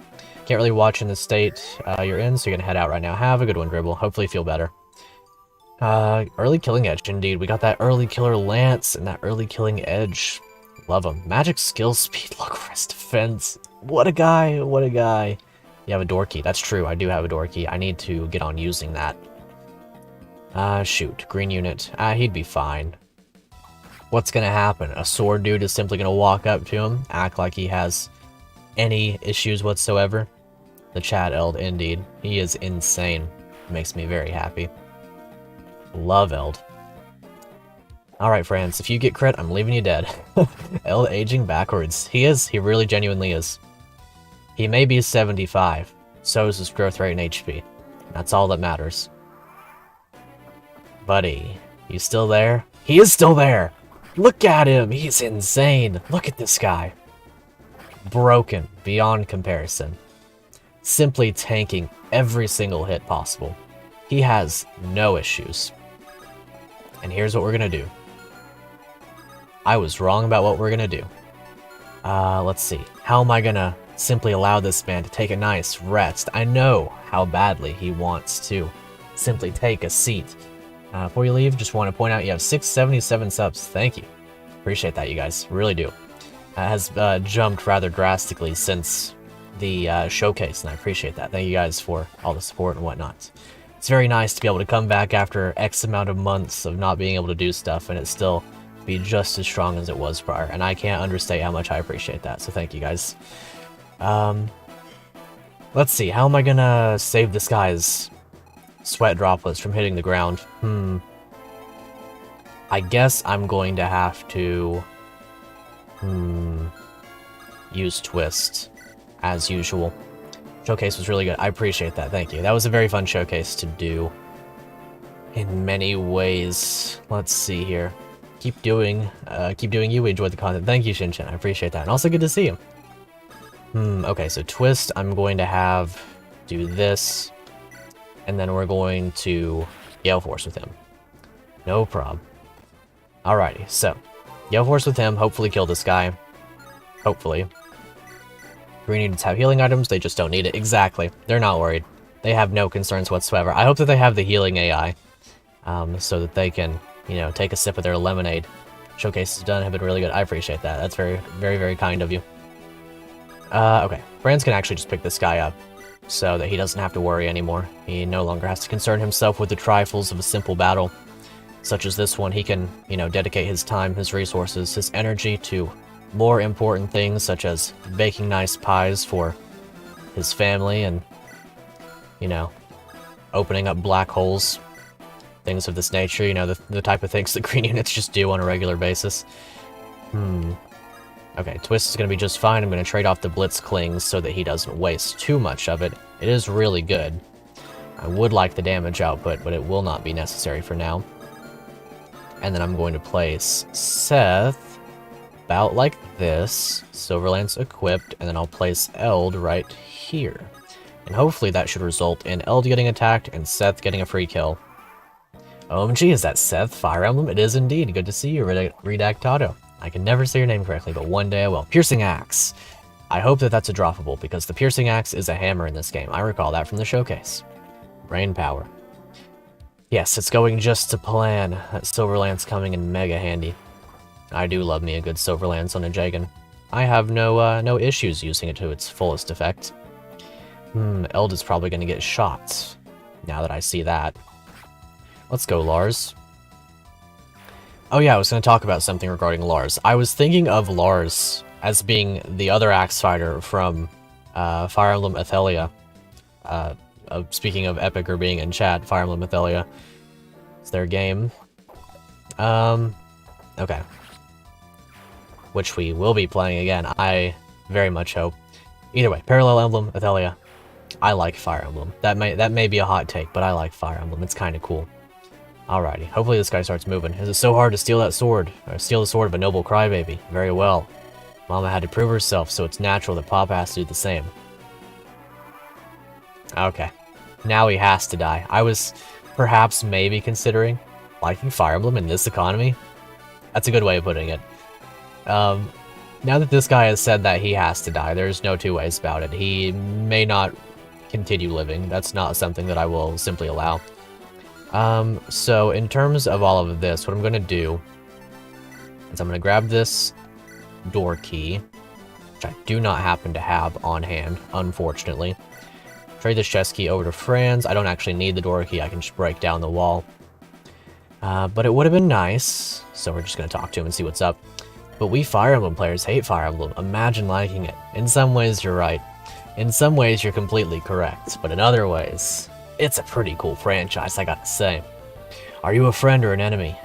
Can't really watch in the state you're in, so you're gonna head out right now. Have a good one, Dribble. Hopefully you feel better. Early Killing Edge, indeed. We got that early killer Lance and that early Killing Edge. Love him. Magic skill speed, look for his defense. What a guy, what a guy. You have a door key. That's true, I do have a door key. I need to get on using that. Shoot. Green unit. He'd be fine. What's gonna happen? A sword dude is simply gonna walk up to him, act like he has any issues whatsoever. The Chad Eld, indeed. He is insane. Makes me very happy. Love Eld. Alright, Franz, if you get crit, I'm leaving you dead. Eld aging backwards. He is. He really genuinely is. He may be 75. So is his growth rate and HP. That's all that matters. Buddy, you still there? He is still there! Look at him! He's insane! Look at this guy. Broken beyond comparison. Simply tanking every single hit possible. He has no issues. And here's what we're gonna do. I was wrong about what we're gonna do. Let's see. How am I gonna simply allow this man to take a nice rest? I know how badly he wants to simply take a seat. Before you leave, just want to point out you have 677 subs. Thank you. Appreciate that, you guys. Really do. Has jumped rather drastically since the showcase, and I appreciate that. Thank you guys for all the support and whatnot. It's very nice to be able to come back after X amount of months of not being able to do stuff, and it still be just as strong as it was prior, and I can't understate how much I appreciate that, so thank you guys. Let's see, how am I gonna save this guy's sweat droplets from hitting the ground? I guess I'm going to have to use Twist, as usual. Showcase was really good. I appreciate that, thank you. That was a very fun showcase to do in many ways. Let's see here. Keep doing you. We enjoyed the content. Thank you, Shinchin. I appreciate that. And also good to see you. Okay, so Twist, I'm going to do this, and then we're going to Gale Force with him. No prob. Alrighty, so Gale Force with him, hopefully kill this guy. Hopefully. Green units have healing items, they just don't need it. Exactly. They're not worried. They have no concerns whatsoever. I hope that they have the healing AI, so that they can, you know, take a sip of their lemonade. Showcase is done, have been really good. I appreciate that. That's very, very, very kind of you. Okay. Franz can actually just pick this guy up, so that he doesn't have to worry anymore. He no longer has to concern himself with the trifles of a simple battle. Such as this one, he can, you know, dedicate his time, his resources, his energy to more important things, such as baking nice pies for his family and, you know, opening up black holes. Things of this nature, you know, the type of things that green units just do on a regular basis. Okay, Twist is going to be just fine. I'm going to trade off the Blitz Klings so that he doesn't waste too much of it. It is really good. I would like the damage output, but it will not be necessary for now. And then I'm going to place Seth about like this. Silverlance equipped, and then I'll place Eld right here. And hopefully that should result in Eld getting attacked and Seth getting a free kill. OMG, is that Seth? Fire Emblem? It is indeed. Good to see you, Redactado. I can never say your name correctly, but one day I will. Piercing Axe. I hope that that's a droppable, because the Piercing Axe is a hammer in this game. I recall that from the showcase. Brain power. Yes, it's going just to plan. That Silverlance coming in mega handy. I do love me a good Silverlance on a Jagan. I have no issues using it to its fullest effect. Eld is probably going to get shot, now that I see that. Let's go, Lars. Oh yeah, I was going to talk about something regarding Lars. I was thinking of Lars as being the other axe fighter from Fire Emblem Etoile. Speaking of Epic or being in chat, Fire Emblem Etoile. It's their game. Okay. Which we will be playing again, I very much hope. Either way, Parallel Emblem, Etoile. I like Fire Emblem. That may be a hot take, but I like Fire Emblem. It's kind of cool. Alrighty, hopefully this guy starts moving. Is it so hard to steal that sword? Or steal the sword of a noble crybaby? Very well. Mama had to prove herself, so it's natural that Papa has to do the same. Okay. Now he has to die. I was perhaps maybe considering liking Fire Emblem in this economy. That's a good way of putting it. Now that this guy has said that he has to die, there's no two ways about it. He may not continue living. That's not something that I will simply allow. So in terms of all of this, what I'm going to do is I'm going to grab this door key, which I do not happen to have on hand, unfortunately. Trade this chest key over to Franz. I don't actually need the door key. I can just break down the wall. But it would have been nice, so we're just going to talk to him and see what's up. But we Fire Emblem players hate Fire Emblem. Imagine liking it. In some ways, you're right. In some ways, you're completely correct. But in other ways, it's a pretty cool franchise, I gotta say. Are you a friend or an enemy?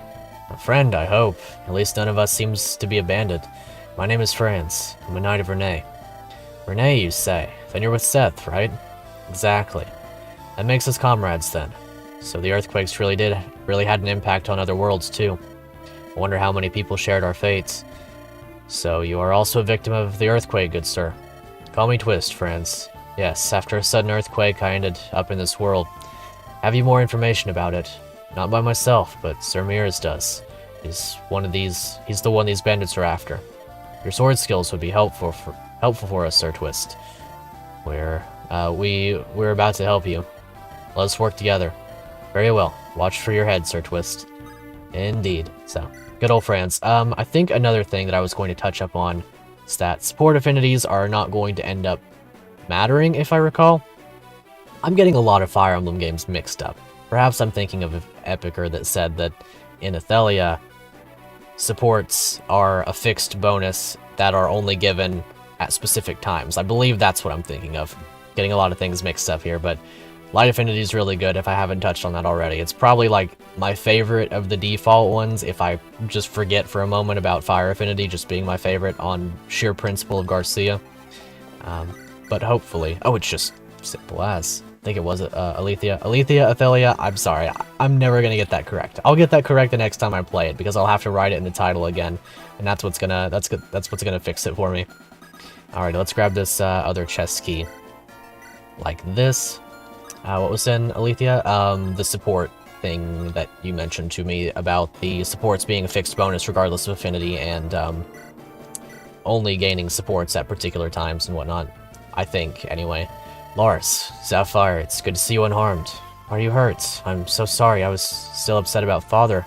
friend, I hope. At least none of us seems to be abandoned. My name is Franz. I'm a knight of Renee. Renee, you say? Then you're with Seth, right? Exactly. That makes us comrades, then. So the earthquakes really had an impact on other worlds, too. I wonder how many people shared our fates. So you are also a victim of the earthquake, good sir. Call me Twist, Franz. Yes, after a sudden earthquake, I ended up in this world. Have you more information about it? Not by myself, but Sir Mears does. He's the one these bandits are after. Your sword skills would be helpful for us, Sir Twist. We're about to help you. Let us work together. Very well. Watch for your head, Sir Twist. Indeed. So, good old Franz. I think another thing that I was going to touch up on is that support affinities are not going to end up mattering, if I recall. I'm getting a lot of Fire Emblem games mixed up. Perhaps I'm thinking of Epicer that said that in Etoile, supports are a fixed bonus that are only given at specific times. I believe that's what I'm thinking of. Getting a lot of things mixed up here, but Light Affinity is really good if I haven't touched on that already. It's probably like my favorite of the default ones if I just forget for a moment about Fire Affinity just being my favorite on sheer principle of Garcia. But hopefully... Oh, it's just simple as... I think it was Alethea, Athelia. I'm sorry, I'm never gonna get that correct. I'll get that correct the next time I play it because I'll have to write it in the title again, and that's what's gonna fix it for me. Alright, let's grab this other chest key, like this. What was in Alethea? The support thing that you mentioned to me about the supports being a fixed bonus regardless of affinity and only gaining supports at particular times and whatnot. I think, anyway. Lars, Sapphire, it's good to see you unharmed. Are you hurt? I'm so sorry, I was still upset about Father.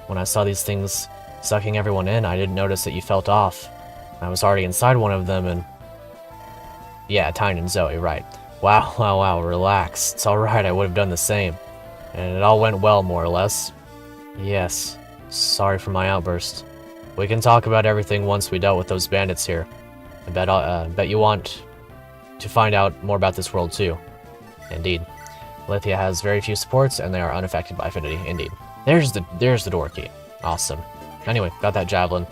When I saw these things sucking everyone in, I didn't notice that you felt off. I was already inside one of them and... Yeah, Tyne and Zoe, right. Wow, relax. It's alright, I would have done the same. And it all went well, more or less. Yes, sorry for my outburst. We can talk about everything once we dealt with those bandits here. I bet you want to find out more about this world too. Indeed. Alethea has very few supports, and they are unaffected by affinity. Indeed. There's the door key. Awesome. Anyway, got that javelin.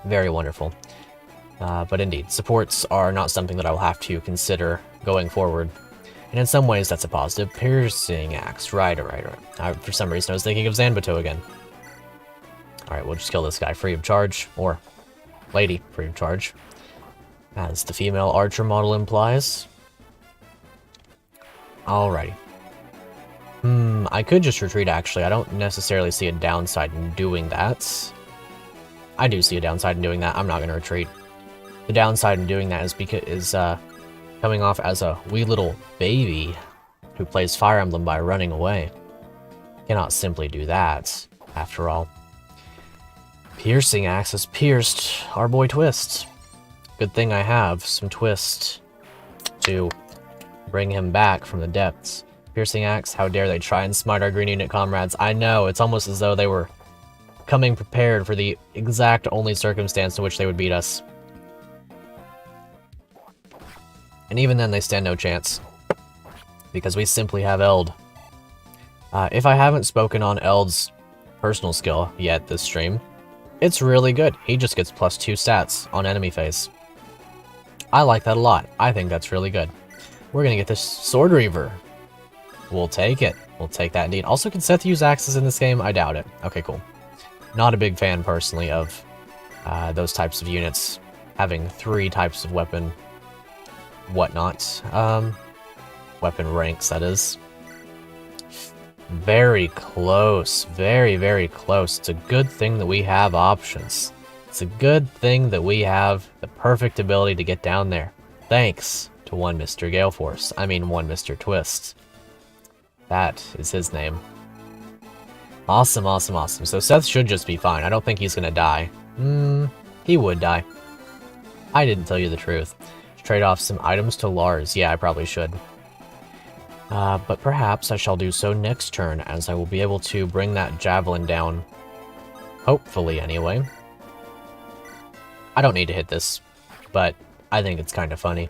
Very wonderful. But indeed, supports are not something that I will have to consider going forward. And in some ways, that's a positive. Piercing axe. Right. For some reason, I was thinking of Zanbato again. Alright, we'll just kill this guy free of charge. Or lady free of charge. As the female archer model implies. Alrighty. I could just retreat, actually. I don't necessarily see a downside in doing that. I do see a downside in doing that. I'm not going to retreat. The downside in doing that is coming off as a wee little baby who plays Fire Emblem by running away. Cannot simply do that, after all. Piercing axe has pierced our boy Twist. Good thing I have some Twist to bring him back from the depths. Piercing axe, how dare they try and smite our green unit comrades. I know, it's almost as though they were coming prepared for the exact only circumstance in which they would beat us. And even then, they stand no chance. Because we simply have Eld. If I haven't spoken on Eld's personal skill yet this stream, it's really good. He just gets +2 stats on enemy face. I like that a lot. I think that's really good. We're gonna get this Sword Reaver. We'll take it. We'll take that indeed. Also, can Seth use axes in this game? I doubt it. Okay, cool. Not a big fan, personally, of those types of units having 3 types of weapon whatnot. Weapon ranks, that is. Very close. Very, very close. It's a good thing that we have options. It's a good thing that we have the perfect ability to get down there. Thanks to one Mr. Galeforce. I mean, one Mr. Twist. That is his name. Awesome. So Seth should just be fine. I don't think he's gonna die. He would die. I didn't tell you the truth. Trade off some items to Lars. Yeah, I probably should. But perhaps I shall do so next turn, as I will be able to bring that javelin down. Hopefully, anyway. I don't need to hit this, but I think it's kind of funny.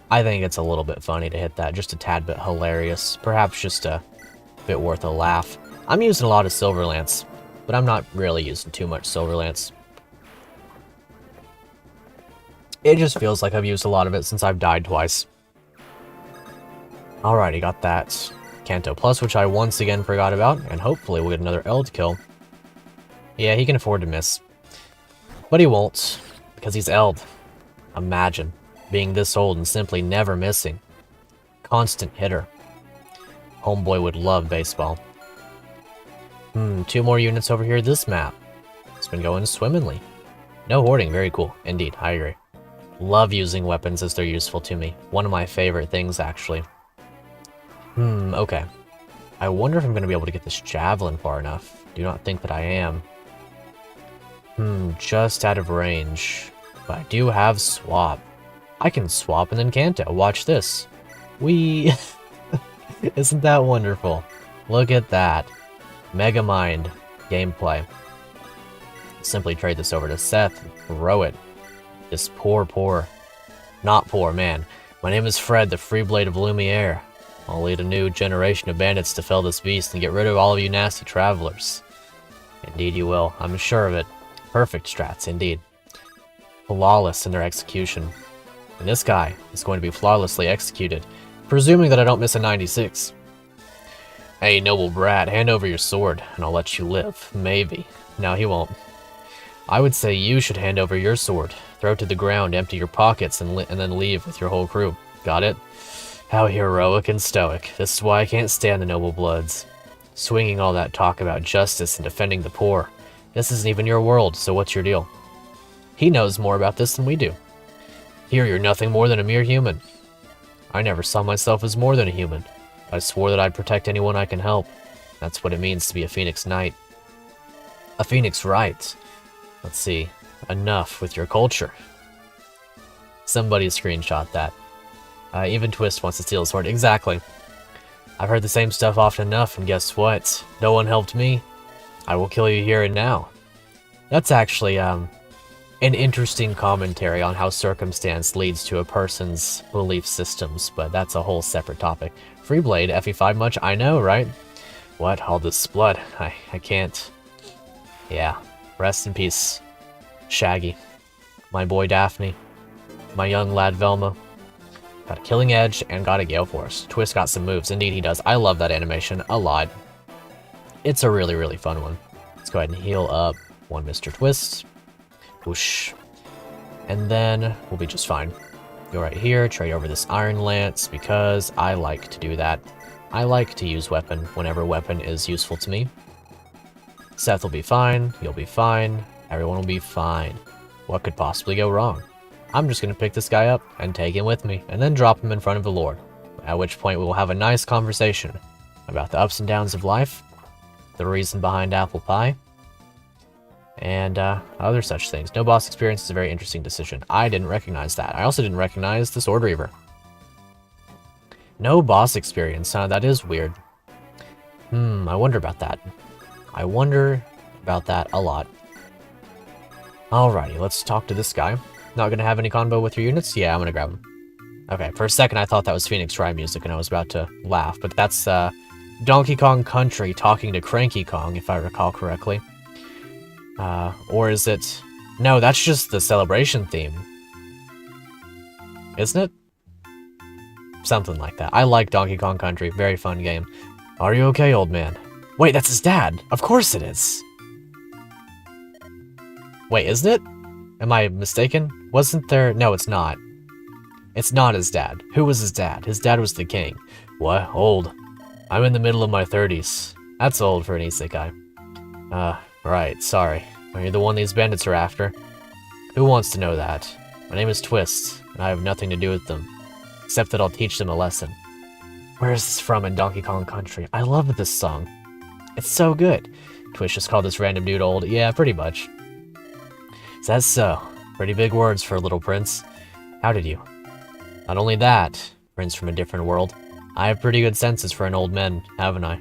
I think it's a little bit funny to hit that, just a tad bit hilarious. Perhaps just a bit worth a laugh. I'm using a lot of Silver Lance. but I'm not really using too much Silver Lance. It just feels like I've used a lot of it since I've died twice. Alrighty, got that Kanto Plus, which I once again forgot about, and hopefully we'll get another Eld kill. Yeah, he can afford to miss. But he won't, because he's Eld. Imagine being this old and simply never missing. Constant hitter. Homeboy would love baseball. 2 more units over here this map. It's been going swimmingly. No hoarding, very cool. Indeed, I agree. Love using weapons as they're useful to me. One of my favorite things, actually. Okay. I wonder if I'm going to be able to get this javelin far enough. Do not think that I am. Just out of range. But I do have swap. I can swap and then Kanto. Watch this. Whee! Isn't that wonderful? Look at that. Mega Mind gameplay. Simply trade this over to Seth. Throw it. This poor, not poor man. My name is Fred, the Free Blade of Lumiere. I'll lead a new generation of bandits to fell this beast and get rid of all of you nasty travelers. Indeed you will. I'm sure of it. Perfect strats, indeed. Flawless in their execution. And this guy is going to be flawlessly executed, presuming that I don't miss a 96. Hey, noble brat, hand over your sword, and I'll let you live. Maybe. No, he won't. I would say you should hand over your sword, throw it to the ground, empty your pockets, and then leave with your whole crew. Got it? How heroic and stoic. This is why I can't stand the noble bloods. Swinging all that talk about justice and defending the poor. This isn't even your world, so what's your deal? He knows more about this than we do. Here, you're nothing more than a mere human. I never saw myself as more than a human. I swore that I'd protect anyone I can help. That's what it means to be a Phoenix Knight. A Phoenix Right. Let's see. Enough with your culture. Somebody screenshot that. Even Twist wants to steal a sword. Exactly. I've heard the same stuff often enough, and guess what? No one helped me. I will kill you here and now. That's actually, an interesting commentary on how circumstance leads to a person's belief systems, but that's a whole separate topic. Freeblade, FE5 much? I know, right? What? All this blood? I can't. Yeah. Rest in peace, Shaggy. My boy Daphne. My young lad Velma. Got a Killing Edge and got a Gale Force. Twist got some moves. Indeed he does. I love that animation a lot. It's a really, really fun one. Let's go ahead and heal up one Mr. Twist. Whoosh. And then we'll be just fine. Go right here, trade over this Iron Lance because I like to do that. I like to use weapon whenever weapon is useful to me. Seth will be fine, you'll be fine, everyone will be fine. What could possibly go wrong? I'm just going to pick this guy up and take him with me, and then drop him in front of the Lord. At which point we will have a nice conversation about the ups and downs of life, the reason behind apple pie, and other such things. No boss experience is a very interesting decision. I didn't recognize that. I also didn't recognize the Sword Reaver. No boss experience, huh? That is weird. I wonder about that. I wonder about that a lot. Alrighty, let's talk to this guy. Not gonna have any combo with your units? Yeah, I'm gonna grab him. Okay, for a second I thought that was Phoenix Rye music and I was about to laugh, but that's Donkey Kong Country talking to Cranky Kong, if I recall correctly. Or is it... No, that's just the celebration theme. Isn't it? Something like that. I like Donkey Kong Country, very fun game. Are you okay, old man? Wait, that's his dad! Of course it is! Wait, isn't it? Am I mistaken? Wasn't there... No, it's not. It's not his dad. Who was his dad? His dad was the king. What? Old? I'm in the middle of my 30s. That's old for an isekai. Right, sorry. Are you the one these bandits are after? Who wants to know that? My name is Twist, and I have nothing to do with them. Except that I'll teach them a lesson. Where is this from in Donkey Kong Country? I love this song. It's so good. Twist just called this random dude old. Yeah, pretty much. Says so. Pretty big words for a little prince. How did you? Not only that, prince from a different world. I have pretty good senses for an old man, haven't I?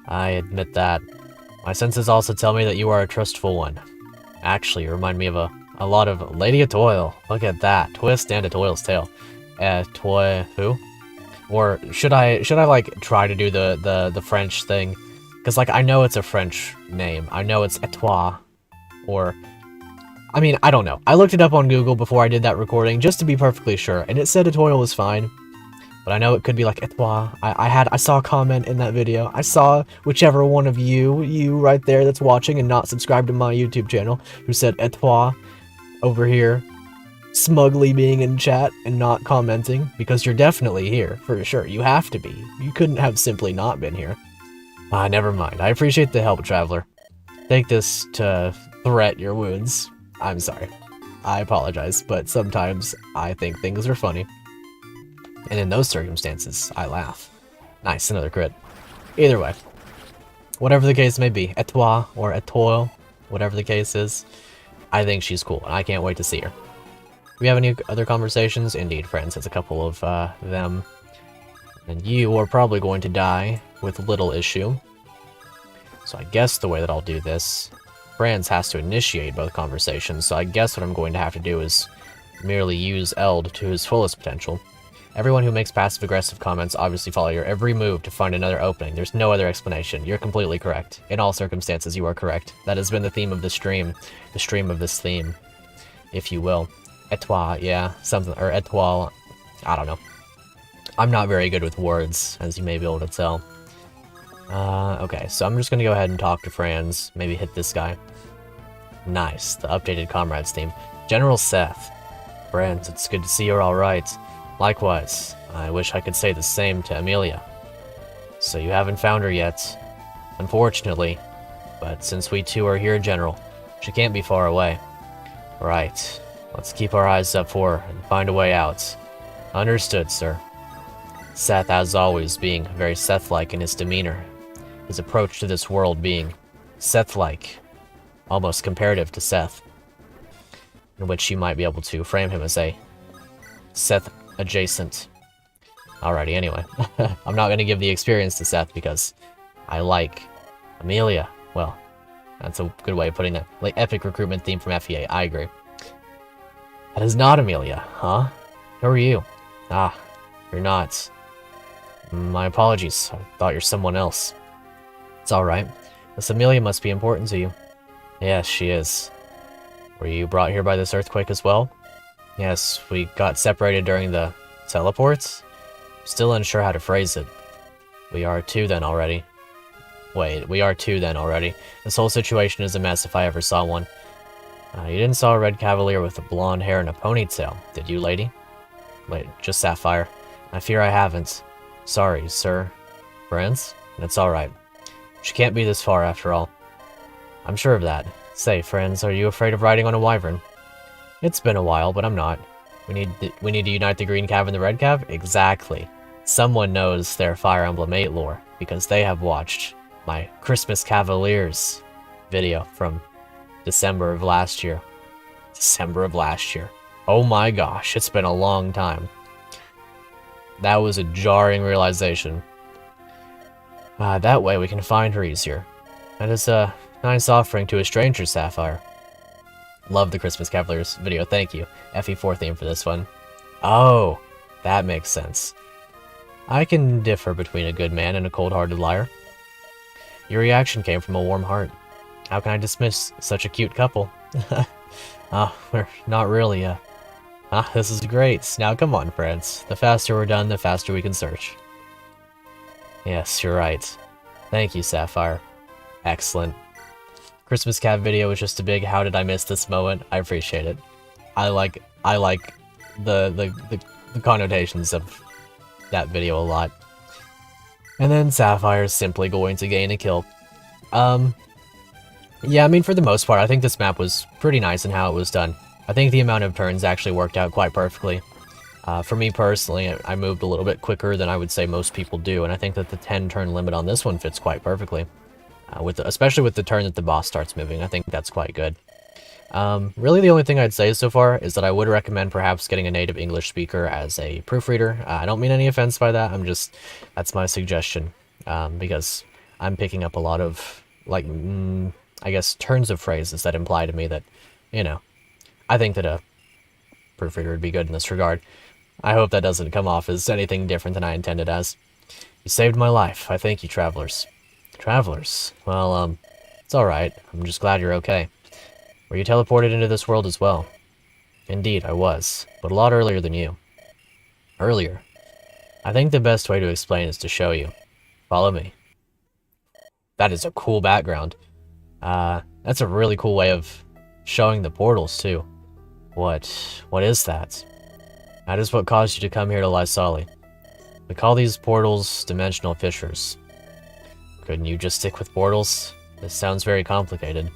I admit that. My senses also tell me that you are a trustful one. Actually, you remind me of a lot of Lady Etoile. Look at that. Twist and Etoile's tail. Etoile who? Or should I like try to do the French thing? Because, like, I know it's a French name. I know it's Etoile, or... I mean, I don't know. I looked it up on Google before I did that recording, just to be perfectly sure, and it said Etoile was fine. But I know it could be like Etoile. I saw a comment in that video. I saw whichever one of you right there that's watching and not subscribed to my YouTube channel, who said Etoile over here, smugly being in chat and not commenting, because you're definitely here, for sure. You have to be. You couldn't have simply not been here. Never mind. I appreciate the help, Traveler. Take this to threat your wounds. I'm sorry. I apologize, but sometimes I think things are funny. And in those circumstances, I laugh. Nice, another crit. Either way. Whatever the case may be, Etoile or Etoile, whatever the case is, I think she's cool, and I can't wait to see her. Do we have any other conversations? Indeed, friends. It's a couple of them. And you are probably going to die with little issue. So I guess the way that I'll do this, Franz has to initiate both conversations, so I guess what I'm going to have to do is merely use Eld to his fullest potential. Everyone who makes passive-aggressive comments obviously follow your every move to find another opening. There's no other explanation. You're completely correct. In all circumstances, you are correct. That has been the theme of the stream of this theme, if you will. Etoile, yeah, something, or Etoile, I don't know. I'm not very good with words, as you may be able to tell. Okay, so I'm just gonna go ahead and talk to Franz, maybe hit this guy. Nice, the updated comrades team. General Seth. Franz, it's good to see you're alright. Likewise, I wish I could say the same to Amelia. So you haven't found her yet, unfortunately, but since we two are here, General, she can't be far away. Right, let's keep our eyes up for her and find a way out. Understood, sir. Seth, as always, being very Seth-like in his demeanor, his approach to this world being Seth-like, almost comparative to Seth, in which you might be able to frame him as a Seth adjacent. Alrighty, anyway. I'm not going to give the experience to Seth because I like Amelia. Well, that's a good way of putting that. Like, epic recruitment theme from FEA, I agree. That is not Amelia, huh? Who are you? Ah, you're not. My apologies. I thought you're someone else. It's alright. This Amelia must be important to you. Yes, she is. Were you brought here by this earthquake as well? Yes, we got separated during the teleports? Still unsure how to phrase it. We are two then already. Wait, we are two then already. This whole situation is a mess if I ever saw one. You didn't saw a red cavalier with blonde hair and a ponytail, did you, lady? Wait, just Sapphire. I fear I haven't. Sorry, sir. Friends? It's alright. She can't be this far after all. I'm sure of that. Say, friends, are you afraid of riding on a wyvern? It's been a while, but I'm not. We need to unite the green cav and the red cav? Exactly. Someone knows their Fire Emblem 8 lore, because they have watched my Christmas Cavaliers video from December of last year. December of last year. Oh my gosh, it's been a long time. That was a jarring realization. That way we can find her easier. That is a nice offering to a stranger, Sapphire. Love the Christmas Cavaliers video, thank you. FE4 theme for this one. Oh, that makes sense. I can differ between a good man and a cold-hearted liar. Your reaction came from a warm heart. How can I dismiss such a cute couple? We're not really, this is great. Now come on, friends. The faster we're done, the faster we can search. Yes, you're right. Thank you, Sapphire. Excellent. Christmas Cav video was just a big how did I miss this moment. I appreciate it. I like the connotations of that video a lot. And then Sapphire is simply going to gain a kill. Yeah, I mean, for the most part, I think this map was pretty nice in how it was done. I think the amount of turns actually worked out quite perfectly. For me personally, I moved a little bit quicker than I would say most people do, and I think that the 10-turn limit on this one fits quite perfectly. Especially with the turn that the boss starts moving, I think that's quite good. Really the only thing I'd say so far is that I would recommend perhaps getting a native English speaker as a proofreader. I don't mean any offense by that, that's my suggestion. Because I'm picking up a lot of, like, I guess, turns of phrases that imply to me that, you know, I think that a proofreader would be good in this regard. I hope that doesn't come off as anything different than I intended as. You saved my life. I thank you, travelers. Travelers. Well, it's alright. I'm just glad you're okay. Were you teleported into this world as well? Indeed, I was, but a lot earlier than you. Earlier? I think the best way to explain is to show you. Follow me. That is a cool background. That's a really cool way of showing the portals, too. What is that? That is what caused you to come here to Lysali. We call these portals dimensional fissures. Couldn't you just stick with portals? This sounds very complicated.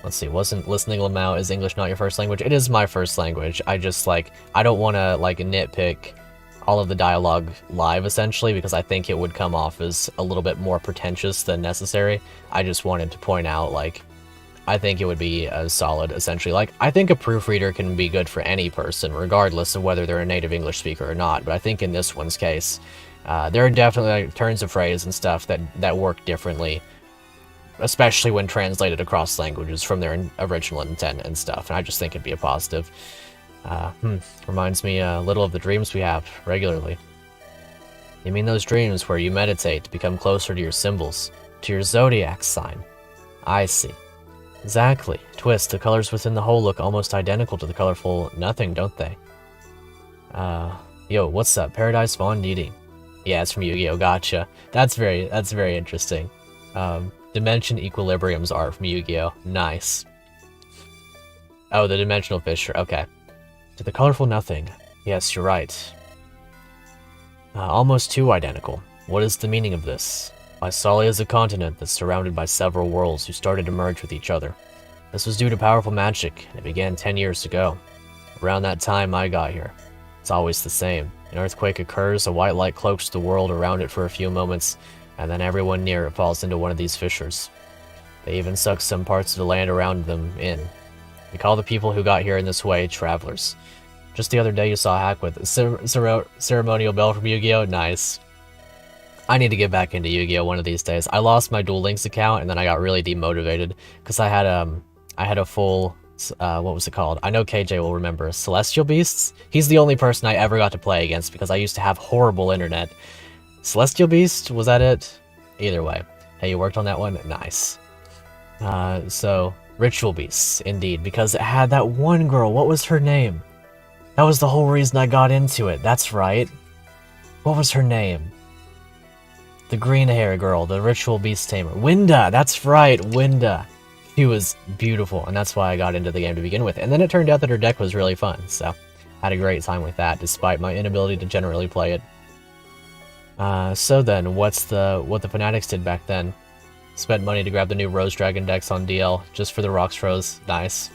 Let's see, wasn't listening Lamau, is English not your first language? It is my first language. I just, I don't want to, nitpick all of the dialogue live, essentially, because I think it would come off as a little bit more pretentious than necessary. I just wanted to point out, I think it would be as solid, essentially. I think a proofreader can be good for any person, regardless of whether they're a native English speaker or not, but I think in this one's case, there are definitely turns of phrase and stuff that work differently, especially when translated across languages from their original intent and stuff, and I just think it'd be a positive. Reminds me a little of the dreams we have regularly. You mean those dreams where you meditate to become closer to your symbols, to your zodiac sign? I see. Exactly. Twist, the colors within the whole look almost identical to the colorful nothing, don't they? Yo, what's up? Paradise Von Needy. Yeah, it's from Yu-Gi-Oh! Gotcha. That's very interesting. Dimension Equilibrium's art from Yu-Gi-Oh! Nice. Oh, the Dimensional Fissure. Okay. To the colorful nothing. Yes, you're right. Almost too identical. What is the meaning of this? Lysali is a continent that's surrounded by several worlds who started to merge with each other. This was due to powerful magic, and it began 10 years ago. Around that time I got here. It's always the same. An earthquake occurs, a white light cloaks the world around it for a few moments, and then everyone near it falls into one of these fissures. They even suck some parts of the land around them in. We call the people who got here in this way travelers. Just the other day you saw a hack with a ceremonial bell from Yu-Gi-Oh! Nice. I need to get back into Yu-Gi-Oh! One of these days. I lost my Duel Links account and then I got really demotivated because I had a full what was it called? I know KJ will remember. Celestial Beasts? He's the only person I ever got to play against because I used to have horrible internet. Celestial Beast? Was that it? Either way. Hey, you worked on that one? Nice. So, Ritual Beasts, indeed, because it had that one girl. What was her name? That was the whole reason I got into it. That's right. What was her name? The green hair girl, the Ritual Beast Tamer. Winda! That's right, Winda. She was beautiful, and that's why I got into the game to begin with. And then it turned out that her deck was really fun, so I had a great time with that, despite my inability to generally play it. So then, what the Fanatics did back then? Spent money to grab the new Rose Dragon decks on DL, just for the Rocks Rose. Nice.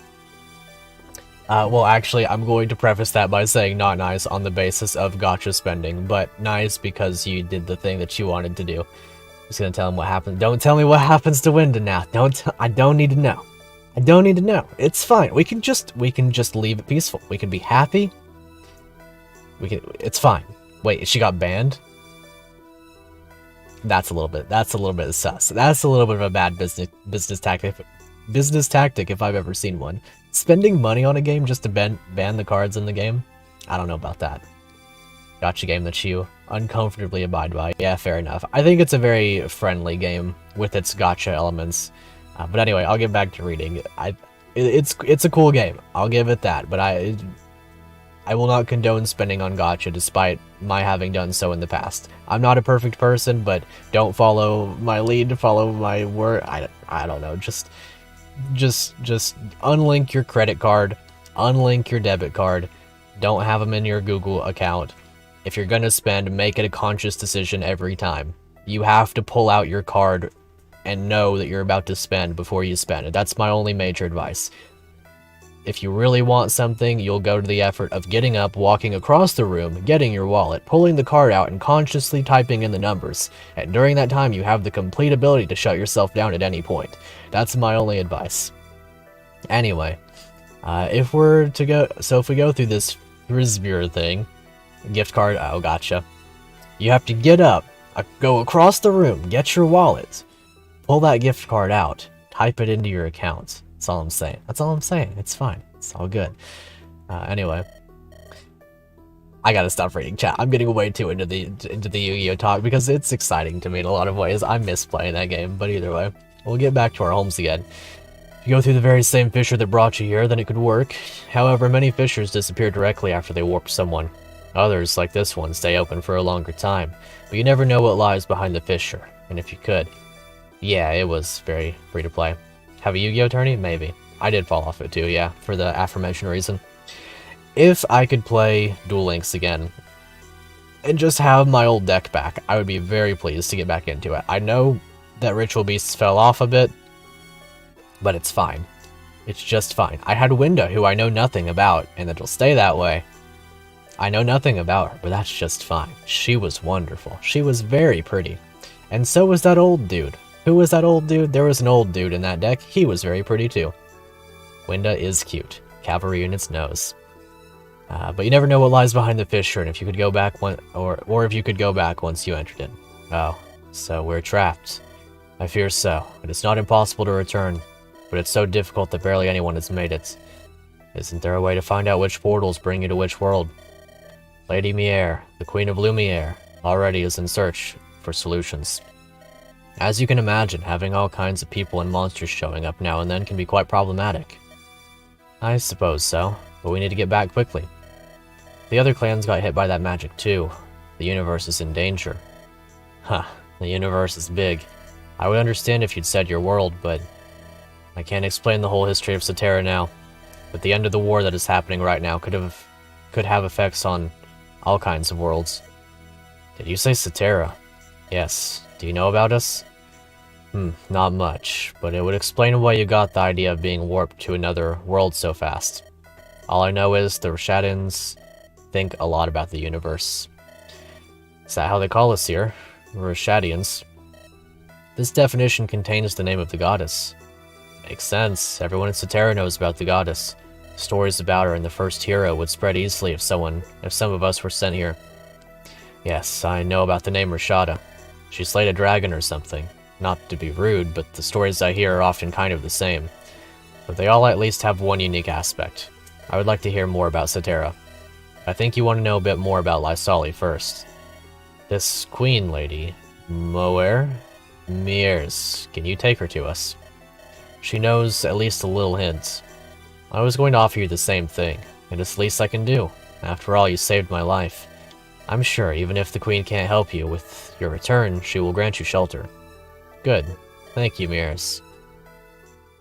Well, actually, I'm going to preface that by saying not nice on the basis of gotcha spending, but nice because you did the thing that you wanted to do. I'm just gonna tell him what happened. Don't tell me what happens to Winda now. I don't need to know. I don't need to know. It's fine. We can just leave it peaceful. We can be happy. It's fine. Wait, she got banned? That's a little bit sus. That's a little bit of a bad business tactic if I've ever seen one. Spending money on a game just to ban the cards in the game? I don't know about that. Gotcha game that you uncomfortably abide by. Yeah, fair enough. I think it's a very friendly game with its gotcha elements. But anyway, I'll get back to reading. It's a cool game. I'll give it that. But I will not condone spending on gotcha despite my having done so in the past. I'm not a perfect person, but don't follow my lead, follow my word. I don't know. Just unlink your credit card, unlink your debit card, don't have them in your Google account. If you're gonna spend, make it a conscious decision every time. You have to pull out your card and know that you're about to spend before you spend it. That's my only major advice. If you really want something, you'll go to the effort of getting up, walking across the room, getting your wallet, pulling the card out, and consciously typing in the numbers. And during that time, you have the complete ability to shut yourself down at any point. That's my only advice. Anyway, if we go through this Frisbeer thing, gift card, oh gotcha. You have to get up, go across the room, get your wallet, pull that gift card out, type it into your account. That's all I'm saying. That's all I'm saying. It's fine. It's all good. Anyway. I gotta stop reading chat. I'm getting way too into the Yu-Gi-Oh talk because it's exciting to me in a lot of ways. I miss playing that game, but either way, we'll get back to our homes again. If you go through the very same fissure that brought you here, then it could work. However, many fissures disappear directly after they warp someone. Others, like this one, stay open for a longer time, but you never know what lies behind the fissure, and if you could. Yeah, it was very free to play. Have a Yu-Gi-Oh tourney? Maybe. I did fall off it too, yeah, for the aforementioned reason. If I could play Duel Links again, and just have my old deck back, I would be very pleased to get back into it. I know that Ritual Beasts fell off a bit, but it's fine. It's just fine. I had Winda, who I know nothing about, and it'll stay that way. I know nothing about her, but that's just fine. She was wonderful. She was very pretty. And so was that old dude. Who was that old dude? There was an old dude in that deck. He was very pretty too. Winda is cute. Cavalry units knows. But you never know what lies behind the fissure, and if you could go back or if you could go back once you entered it. Oh, so we're trapped. I fear so. It is not impossible to return, but it's so difficult that barely anyone has made it. Isn't there a way to find out which portals bring you to which world? Lady Mier, the Queen of Lumiere, already is in search for solutions. As you can imagine, having all kinds of people and monsters showing up now and then can be quite problematic. I suppose so, but we need to get back quickly. The other clans got hit by that magic too. The universe is in danger. Huh, the universe is big. I would understand if you'd said your world, but I can't explain the whole history of Cetera now. But the end of the war that is happening right now could have effects on all kinds of worlds. Did you say Cetera? Yes. Do you know about us? Not much, but it would explain why you got the idea of being warped to another world so fast. All I know is the Rashadins think a lot about the universe. Is that how they call us here? Rashadians. This definition contains the name of the goddess. Makes sense. Everyone in Cetera knows about the goddess. Stories about her and the first hero would spread easily if some of us were sent here. Yes, I know about the name Rashada. She slayed a dragon or something. Not to be rude, but the stories I hear are often kind of the same. But they all at least have one unique aspect. I would like to hear more about Cetera. I think you want to know a bit more about Lysali first. This queen lady, Miers, can you take her to us? She knows at least a little hint. I was going to offer you the same thing, and it's the least I can do. After all, you saved my life. I'm sure, even if the queen can't help you with your return, she will grant you shelter. Good. Thank you, Miers.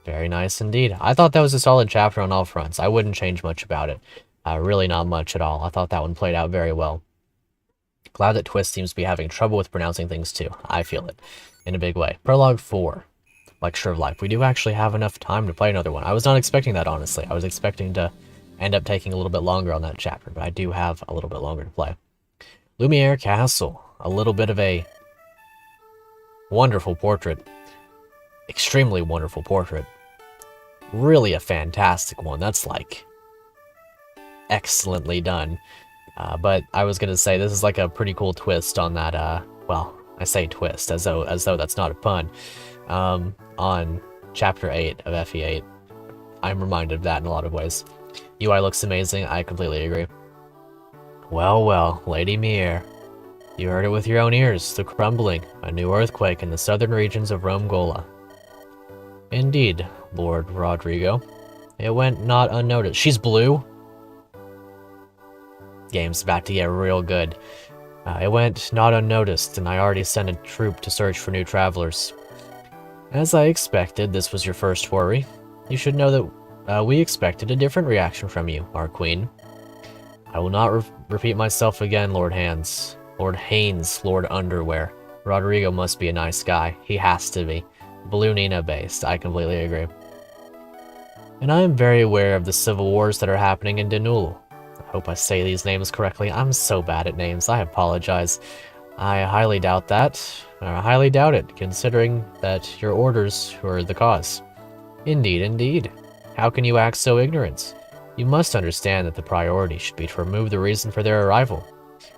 Very nice indeed. I thought that was a solid chapter on all fronts. I wouldn't change much about it. Really not much at all. I thought that one played out very well. Glad that Twist seems to be having trouble with pronouncing things too. I feel it. In a big way. Prologue 4. Lecture of Life. We do actually have enough time to play another one. I was not expecting that, honestly. I was expecting to end up taking a little bit longer on that chapter, but I do have a little bit longer to play. Lumiere Castle. A little bit of a wonderful portrait. Extremely wonderful portrait. Really a fantastic one. That's like excellently done. But I was gonna say this is like a pretty cool twist on that. Well, I say twist as though that's not a pun. On chapter 8 of FE8, I'm reminded of that in a lot of ways. UI looks amazing. I completely agree. Well, well, Lady Mier. You heard it with your own ears. The crumbling, a new earthquake in the southern regions of Romgola. Indeed, Lord Rodrigo. It went not unnoticed. She's blue? Game's about to get real good. It went not unnoticed, and I already sent a troop to search for new travelers. As I expected, this was your first worry. You should know that we expected a different reaction from you, our queen. I will not repeat myself again, Lord Haynes, Lord Underwear. Rodrigo must be a nice guy. He has to be. Blue Nina based. I completely agree. And I am very aware of the civil wars that are happening in Danul. I hope I say these names correctly. I'm so bad at names. I apologize. I highly doubt that. I highly doubt it, considering that your orders were the cause. Indeed, indeed. How can you act so ignorant? You must understand that the priority should be to remove the reason for their arrival,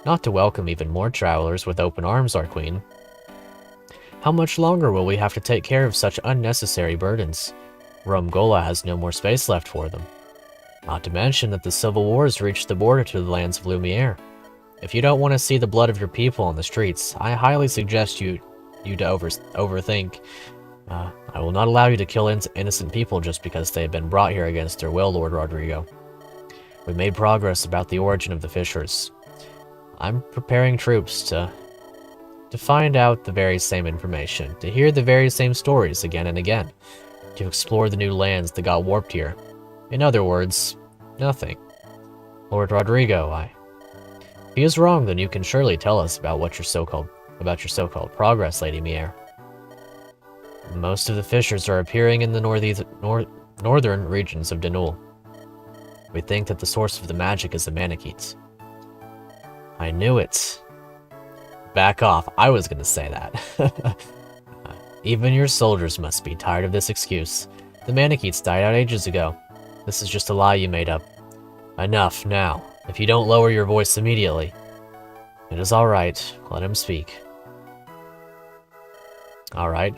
not to welcome even more travelers with open arms, our queen. How much longer will we have to take care of such unnecessary burdens? Romgola has no more space left for them. Not to mention that the civil wars reached the border to the lands of Lumiere. If you don't want to see the blood of your people on the streets, I highly suggest you to overthink. I will not allow you to kill innocent people just because they have been brought here against their will, Lord Rodrigo. We made progress about the origin of the Fishers. I'm preparing troops to find out the very same information, to hear the very same stories again and again, to explore the new lands that got warped here. In other words, nothing. Lord Rodrigo, if he is wrong, then you can surely tell us about your so-called progress, Lady Mier. Most of the Fishers are appearing in the northern regions of Danul. We think that the source of the magic is the Manichees. I knew it. Back off. I was gonna say that. Even your soldiers must be tired of this excuse. The Manichees died out ages ago. This is just a lie you made up. Enough now. If you don't lower your voice immediately. It is alright. Let him speak. Alright.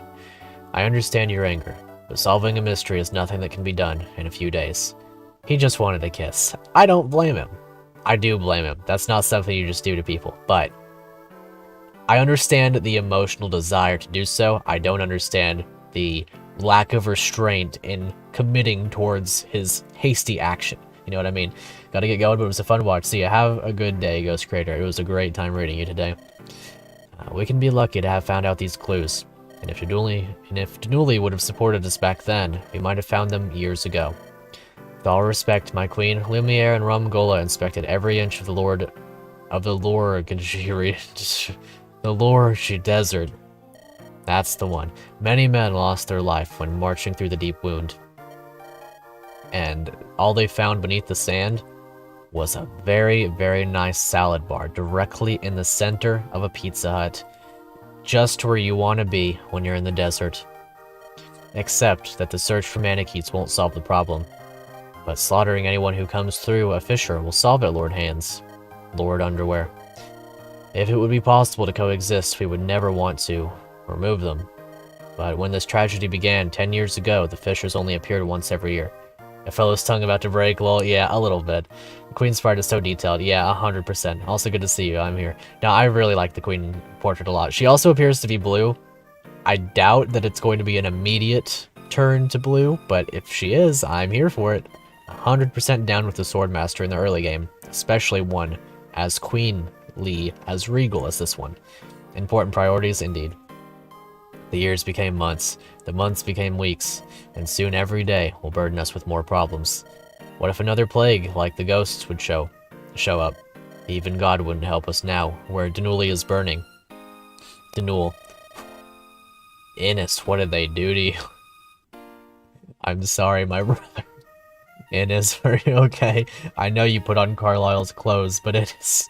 I understand your anger, but solving a mystery is nothing that can be done in a few days. He just wanted a kiss. I don't blame him. I do blame him. That's not something you just do to people, but I understand the emotional desire to do so. I don't understand the lack of restraint in committing towards his hasty action. You know what I mean? Gotta get going, but it was a fun watch. See ya. Have a good day, Ghost Creator. It was a great time reading you today. We can be lucky to have found out these clues. And if Danuli would have supported us back then, we might have found them years ago. With all respect, my queen, Lumiere and Rumgola inspected every inch of the Lorgy Desert. That's the one. Many men lost their life when marching through the deep wound. And all they found beneath the sand was a very, very nice salad bar directly in the center of a Pizza Hut. Just where you want to be when you're in the desert. Except that the search for Manichees won't solve the problem. But slaughtering anyone who comes through a Fisher will solve it, Lord Hands. Lord Underwear. If it would be possible to coexist, we would never want to remove them. But when this tragedy began 10 years ago, the Fishers only appeared once every year. A fellow's tongue about to break? Well, yeah, a little bit. The Queen's sprite is so detailed. Yeah, 100%. Also good to see you. I'm here. Now, I really like the Queen portrait a lot. She also appears to be blue. I doubt that it's going to be an immediate turn to blue, but if she is, I'm here for it. 100% down with the Swordmaster in the early game, especially one as queenly, as regal as this one. Important priorities, indeed. The years became months, the months became weeks, and soon every day will burden us with more problems. What if another plague, like the ghosts, would show up? Even God wouldn't help us now, where Danuli is burning. Danul. Innis, what did they do to you? I'm sorry, my brother. Innis, are you okay? I know you put on Carlisle's clothes, but it is...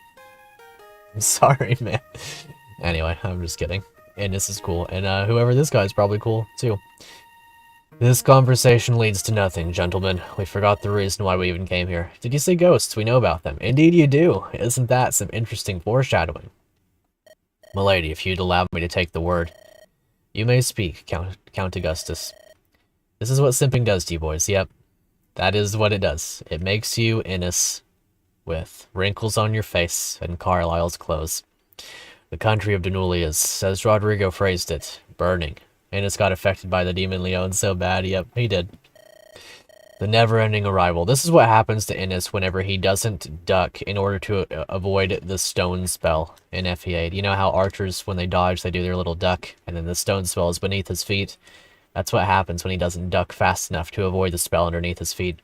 I'm sorry, man. Anyway, I'm just kidding. And this is cool. And whoever this guy is probably cool, too. This conversation leads to nothing, gentlemen. We forgot the reason why we even came here. Did you say ghosts? We know about them. Indeed you do. Isn't that some interesting foreshadowing? Milady, if you'd allow me to take the word. You may speak, Count Augustus. This is what simping does to you boys. Yep. That is what it does. It makes you Innis with wrinkles on your face and Carlisle's clothes. The country of Danuli is, as Rodrigo phrased it, burning. Innis got affected by the Demon Leon so bad. Yep, he did. The never-ending arrival. This is what happens to Innis whenever he doesn't duck in order to avoid the stone spell in FE8. You know how archers, when they dodge, they do their little duck, and then the stone spell is beneath his feet? That's what happens when he doesn't duck fast enough to avoid the spell underneath his feet.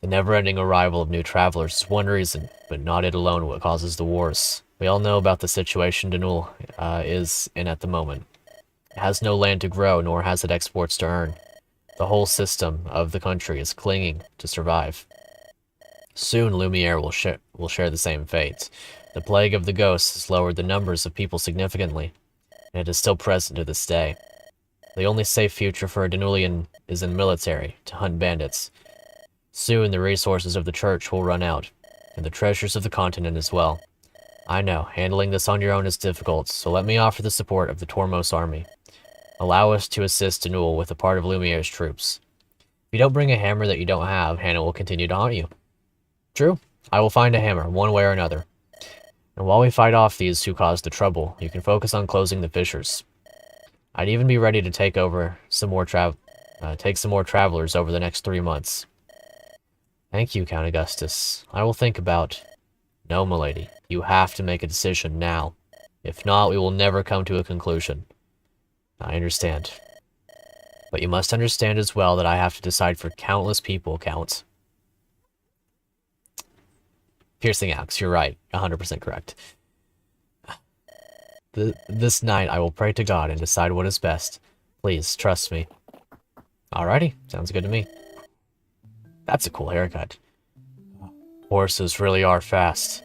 The never-ending arrival of new travelers is one reason, but not it alone what causes the wars. We all know about the situation Danul is in at the moment. It has no land to grow, nor has it exports to earn. The whole system of the country is clinging to survive. Soon Lumiere will share the same fate. The plague of the ghosts has lowered the numbers of people significantly, and it is still present to this day. The only safe future for a Danulian is in military, to hunt bandits. Soon the resources of the church will run out, and the treasures of the continent as well. I know, handling this on your own is difficult, so let me offer the support of the Tormos army. Allow us to assist Danul with a part of Lumiere's troops. If you don't bring a hammer that you don't have, Hannah will continue to haunt you. True, I will find a hammer, one way or another. And while we fight off these who caused the trouble, you can focus on closing the fissures. I'd even be ready to take some more travelers over the next 3 months. Thank you, Count Augustus. I will think about... No, milady. You have to make a decision now. If not, we will never come to a conclusion. I understand. But you must understand as well that I have to decide for countless people, Count. Piercing axe, you're right. 100% correct. This night, I will pray to God and decide what is best. Please, trust me. Alrighty, sounds good to me. That's a cool haircut. Horses really are fast.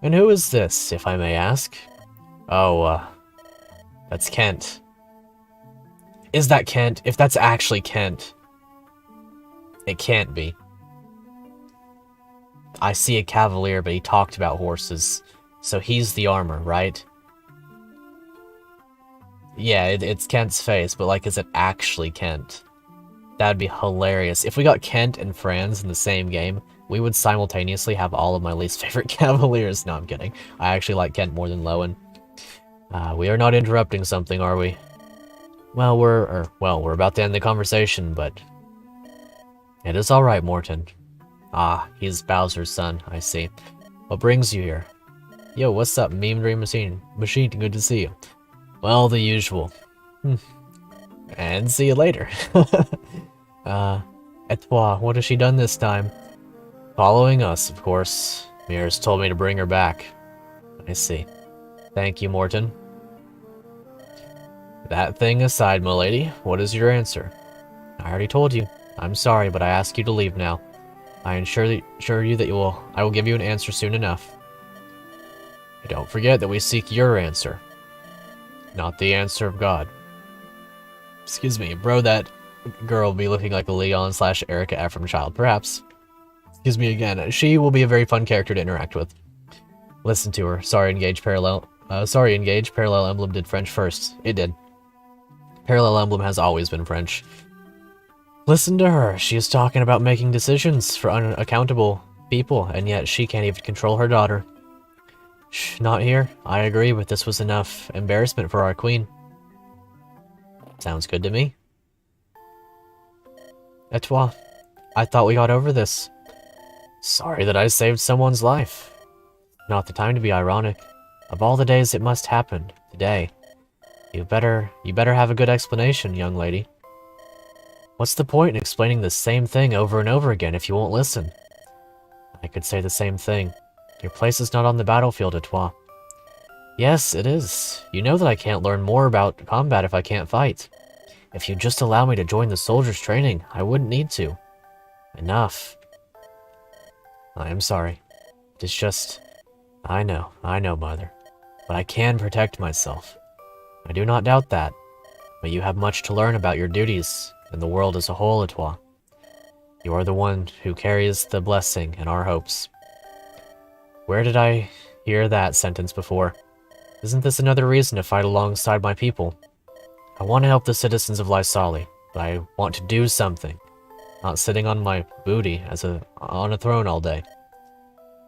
And who is this, if I may ask? Oh, that's Kent. Is that Kent? If that's actually Kent, it can't be. I see a cavalier, but he talked about horses. So he's the armor, right? Yeah, it's Kent's face, but like, is it actually Kent? That'd be hilarious. If we got Kent and Franz in the same game, we would simultaneously have all of my least favorite cavaliers. No, I'm kidding. I actually like Kent more than Lowen. We are not interrupting something, are we? Well, we're about to end the conversation, but... It is alright, Morton. Ah, he's Bowser's son, I see. What brings you here? Yo, what's up, Meme Dream Machine? Good to see you. Well, the usual. And see you later. Etoile, what has she done this time? Following us, of course. Mirrors told me to bring her back. I see. Thank you, Morton. That thing aside, milady, what is your answer? I already told you. I'm sorry, but I ask you to leave now. I assure you that I will give you an answer soon enough. Don't forget that we seek your answer, not the answer of God. Excuse me, bro, that girl will be looking like a Leon/Erica Ephraim child, perhaps. Excuse me again, she will be a very fun character to interact with. Listen to her. Sorry, Engage, Parallel Emblem did French first. It did. Parallel Emblem has always been French. Listen to her. She is talking about making decisions for unaccountable people, and yet she can't even control her daughter. Shh, not here. I agree, but this was enough embarrassment for our queen. Sounds good to me. Etoile, I thought we got over this. Sorry that I saved someone's life. Not the time to be ironic. Of all the days it must happen, today. You better have a good explanation, young lady. What's the point in explaining the same thing over and over again if you won't listen? I could say the same thing. Your place is not on the battlefield, Etoile. Yes, it is. You know that I can't learn more about combat if I can't fight. If you'd just allow me to join the soldiers' training, I wouldn't need to. Enough. I am sorry. It's just... I know, Mother. But I can protect myself. I do not doubt that. But you have much to learn about your duties and the world as a whole, Etoile. You are the one who carries the blessing and our hopes. Where did I hear that sentence before? Isn't this another reason to fight alongside my people? I want to help the citizens of Lysali, but I want to do something. Not sitting on my booty on a throne all day.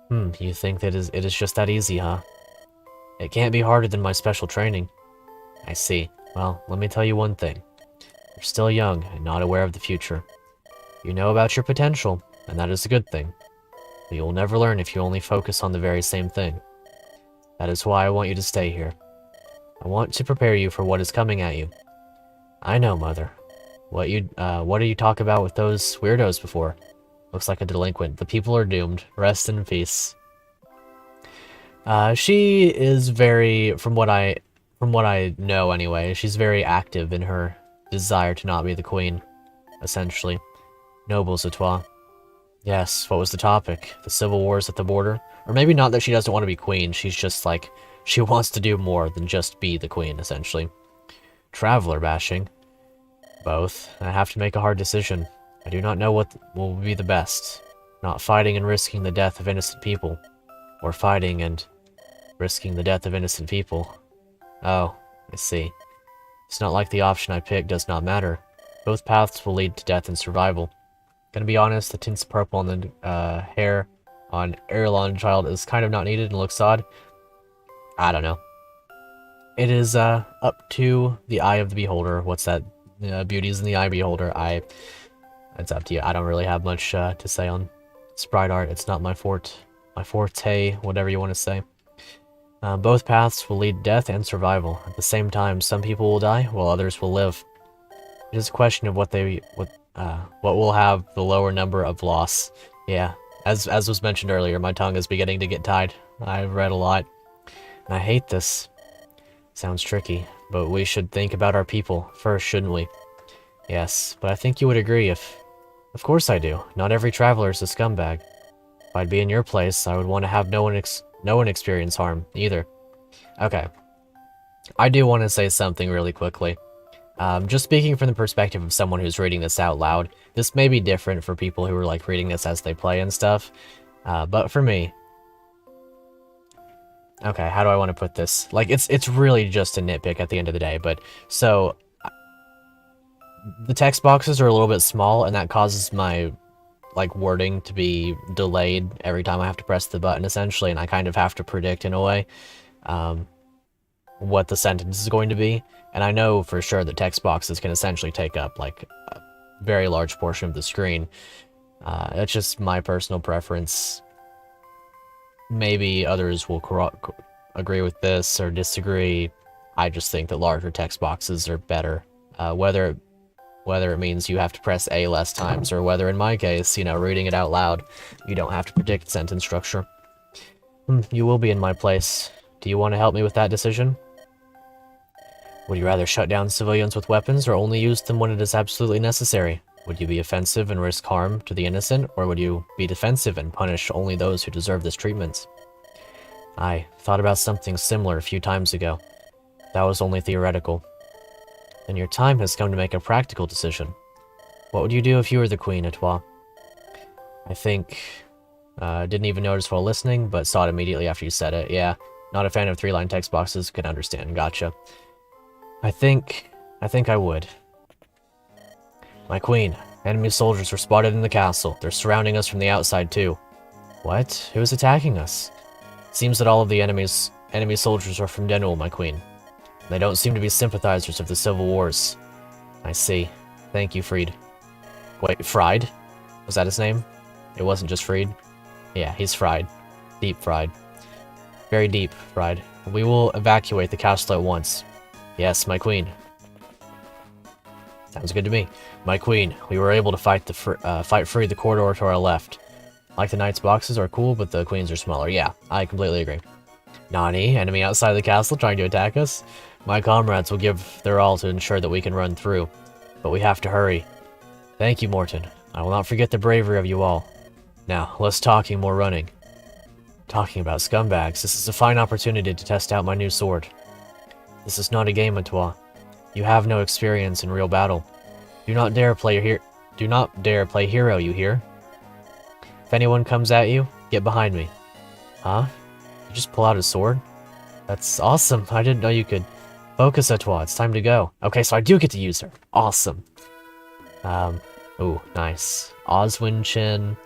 You think that it is just that easy, huh? It can't be harder than my special training. I see. Well, let me tell you one thing. You're still young and not aware of the future. You know about your potential, and that is a good thing. But you'll never learn if you only focus on the very same thing. That is why I want you to stay here. I want to prepare you for what is coming at you. I know, Mother. What did you talk about with those weirdos before? Looks like a delinquent. The people are doomed. Rest in peace. She is very, from what I know anyway, she's very active in her desire to not be the queen, essentially. Nobles, Etoile. Yes, what was the topic? The civil wars at the border? Or maybe not that she doesn't want to be queen, she's just like, she wants to do more than just be the queen, essentially. Traveler bashing. Both. I have to make a hard decision. I do not know what will be the best. Not fighting and risking the death of innocent people. Or fighting and risking the death of innocent people. Oh, I see. It's not like the option I pick does not matter. Both paths will lead to death and survival. Gonna be honest, the tints of purple on the hair on Erlon child is kind of not needed and looks odd. I don't know. It is up to the eye of the beholder. What's that? Beauty's in the eye of the beholder. It's up to you. I don't really have much to say on sprite art. It's not my forte, whatever you want to say. Both paths will lead to death and survival. At the same time, some people will die while others will live. It is a question of what will have the lower number of loss. Yeah, as was mentioned earlier, my tongue is beginning to get tied. I've read a lot, and I hate this. Sounds tricky, but we should think about our people first, shouldn't we? Yes, but I think you would agree if... Of course I do. Not every traveler is a scumbag. If I'd be in your place, I would want to have no one experience harm, either. Okay. I do want to say something really quickly. Just speaking from the perspective of someone who's reading this out loud, this may be different for people who are, like, reading this as they play and stuff. But for me... Okay, how do I want to put this? Like, it's really just a nitpick at the end of the day, but... So... The text boxes are a little bit small, and that causes my, like, wording to be delayed every time I have to press the button, essentially, and I kind of have to predict, in a way, what the sentence is going to be. And I know for sure that text boxes can essentially take up, like, a very large portion of the screen. It's just my personal preference. Maybe others will agree with this or disagree. I just think that larger text boxes are better. Whether it means you have to press A less times, or whether in my case, you know, reading it out loud, you don't have to predict sentence structure. You will be in my place. Do you want to help me with that decision? Would you rather shut down civilians with weapons, or only use them when it is absolutely necessary? Would you be offensive and risk harm to the innocent, or would you be defensive and punish only those who deserve this treatment? I thought about something similar a few times ago. That was only theoretical. Then your time has come to make a practical decision. What would you do if you were the queen, Etoile? I think... didn't even notice while listening, but saw it immediately after you said it. Yeah, not a fan of 3-line text boxes, can understand. Gotcha. I think I would. My queen. Enemy soldiers were spotted in the castle. They're surrounding us from the outside, too. What? Who is attacking us? It seems that all of the enemy soldiers are from Denul, my queen. They don't seem to be sympathizers of the civil wars. I see. Thank you, Fried. Wait, Fried? Was that his name? It wasn't just Fried? Yeah, he's fried. Deep fried. Very deep fried. We will evacuate the castle at once. Yes, my queen. Sounds good to me. My queen, we were able to fight free the corridor to our left. Like the knight's boxes are cool, but the queens are smaller. Yeah, I completely agree. Nani, enemy outside the castle trying to attack us? My comrades will give their all to ensure that we can run through, but we have to hurry. Thank you, Morton. I will not forget the bravery of you all. Now, less talking, more running. Talking about scumbags, this is a fine opportunity to test out my new sword. This is not a game, Etoile. You have no experience in real battle. Do not dare play hero, you hear? If anyone comes at you, get behind me. Huh? You just pull out a sword? That's awesome. I didn't know you could. Focus, Etoile. It's time to go. Okay, so I do get to use her. Awesome. Ooh, nice. Oswin Chin.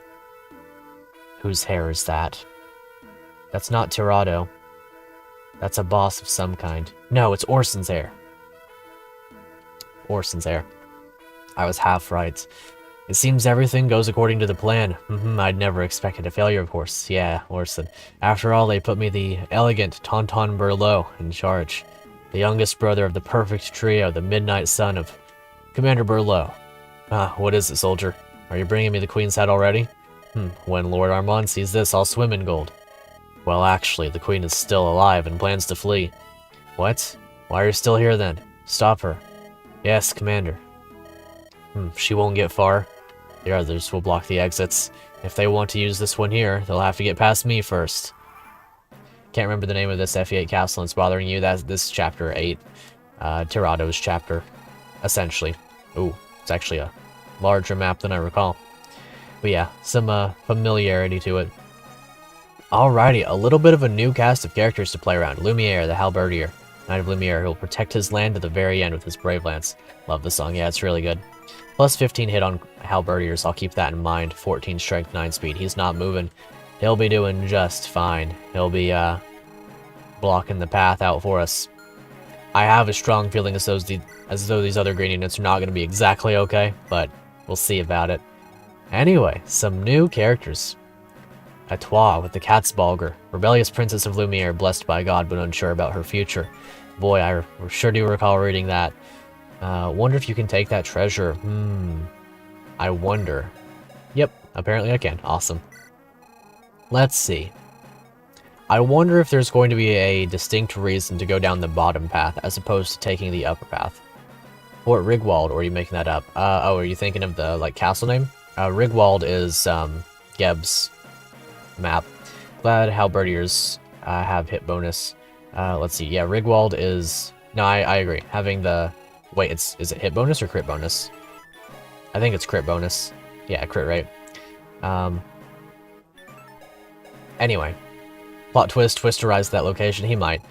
Whose hair is that? That's not Tirado. That's a boss of some kind. No, it's Orson's hair. Orson's hair. I was half right. It seems everything goes according to the plan. I'd never expected a failure, of course. Yeah, Orson. After all, they put me the elegant Tauntaun Berlot in charge. The youngest brother of the perfect trio, the midnight son of Commander Berlot. What is it, soldier? Are you bringing me the queen's head already? When Lord Armand sees this, I'll swim in gold. Well, actually, the queen is still alive and plans to flee. What? Why are you still here, then? Stop her. Yes, Commander. She won't get far. The others will block the exits. If they want to use this one here, they'll have to get past me first. Can't remember the name of this FE8 castle and it's bothering you. This chapter 8. Tirado's chapter, essentially. Ooh, it's actually a larger map than I recall. But yeah, some familiarity to it. Alrighty, a little bit of a new cast of characters to play around. Lumiere, the Halberdier. Knight of Lumiere, who will protect his land to the very end with his brave lance. Love the song, yeah, it's really good. Plus 15 hit on Halberdiers, I'll keep that in mind. 14 strength, 9 speed. He's not moving. He'll be doing just fine. He'll be, blocking the path out for us. I have a strong feeling as though these other green units are not going to be exactly okay, but we'll see about it. Anyway, some new characters. Etoile with the Catsbalger, rebellious princess of Lumiere, blessed by God but unsure about her future. Boy, I sure do recall reading that. Wonder if you can take that treasure. I wonder. Yep, apparently I can. Awesome. Let's see. I wonder if there's going to be a distinct reason to go down the bottom path as opposed to taking the upper path. Fort Rigwald, or are you making that up? Oh, are you thinking of the, like, castle name? Rigwald is, Geb's map. Glad halberdiers have hit bonus. Let's see. Yeah, Rigwald is... No, I agree. Having the... Wait, is it hit bonus or crit bonus? I think it's crit bonus. Yeah, crit rate. Anyway. Plot twist, Twisterized that location. He might.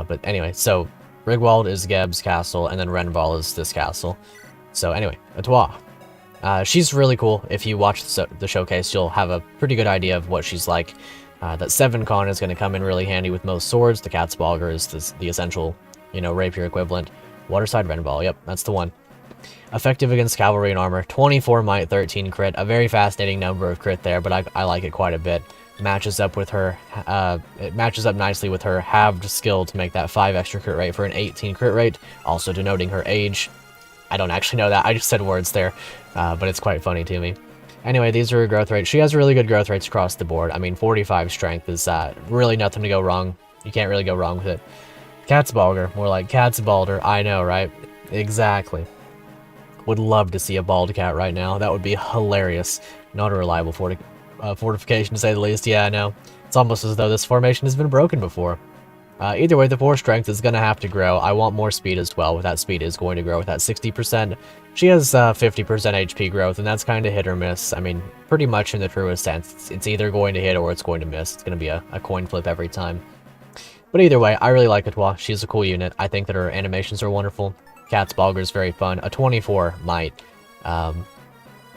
But anyway, so... Rigwald is Geb's castle, and then Renval is this castle. So anyway, Etoile. She's really cool. If you watch the showcase, you'll have a pretty good idea of what she's like. That 7-con is going to come in really handy with most swords. The Catsbalger is the essential, rapier equivalent. Waterside Renval, yep, that's the one. Effective against cavalry and armor. 24 might, 13 crit. A very fascinating number of crit there, but I like it quite a bit. Matches up with her, it matches up nicely with her halved skill to make that 5 extra crit rate for an 18 crit rate, also denoting her age. I don't actually know that, I just said words there, but it's quite funny to me. Anyway, these are her growth rates. She has really good growth rates across the board. I mean, 45 strength is really nothing to go wrong. You can't really go wrong with it. Catsbalger, more like Catsbalder, I know, right? Exactly. Would love to see a bald cat right now. That would be hilarious. Not a reliable fortification, to say the least. Yeah, I know. It's almost as though this formation has been broken before. Either way, the 4 strength is going to have to grow. I want more speed as well. With that speed is going to grow with that 60%. She has 50% HP growth, and that's kind of hit or miss. I mean, pretty much in the truest sense. It's either going to hit or it's going to miss. It's going to be a coin flip every time. But either way, I really like Etoile. She's a cool unit. I think that her animations are wonderful. Catsbalger is very fun. A 24 might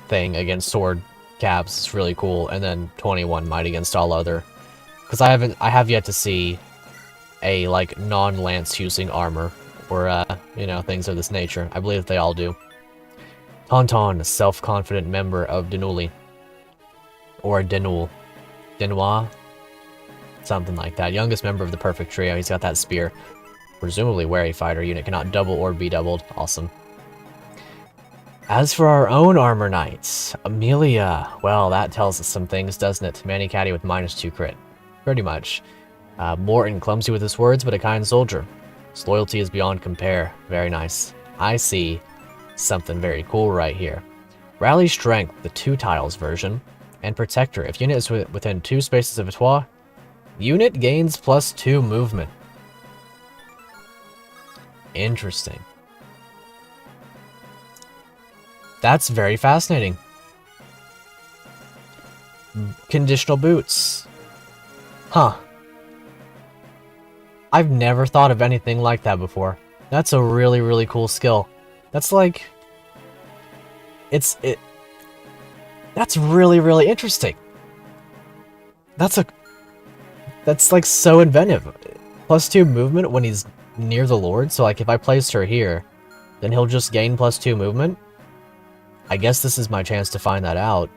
thing against sword caps is really cool, and then 21 might against all other. Because I have yet to see a like non-lance using armor or things of this nature. I believe that they all do. Tauntaun, a self-confident member of Denuli. Or Denul. Denois? Something like that. Youngest member of the perfect trio. He's got that spear. Presumably wary fighter. Unit cannot double or be doubled. Awesome. As for our own armor knights, Amelia. Well, that tells us some things, doesn't it? Manny Caddy with -2 crit. Pretty much. Morton, clumsy with his words, but a kind soldier. His loyalty is beyond compare. Very nice. I see something very cool right here. Rally Strength, the 2 tiles version, and Protector. If unit is within 2 spaces of Etoile, unit gains +2 movement. Interesting. That's very fascinating. Conditional boots. Huh. I've never thought of anything like that before. That's a really, really cool skill. That's like... That's really, really interesting. That's like so inventive. +2 movement when he's near the Lord, so like if I placed her here, then he'll just gain +2 movement. I guess this is my chance to find that out.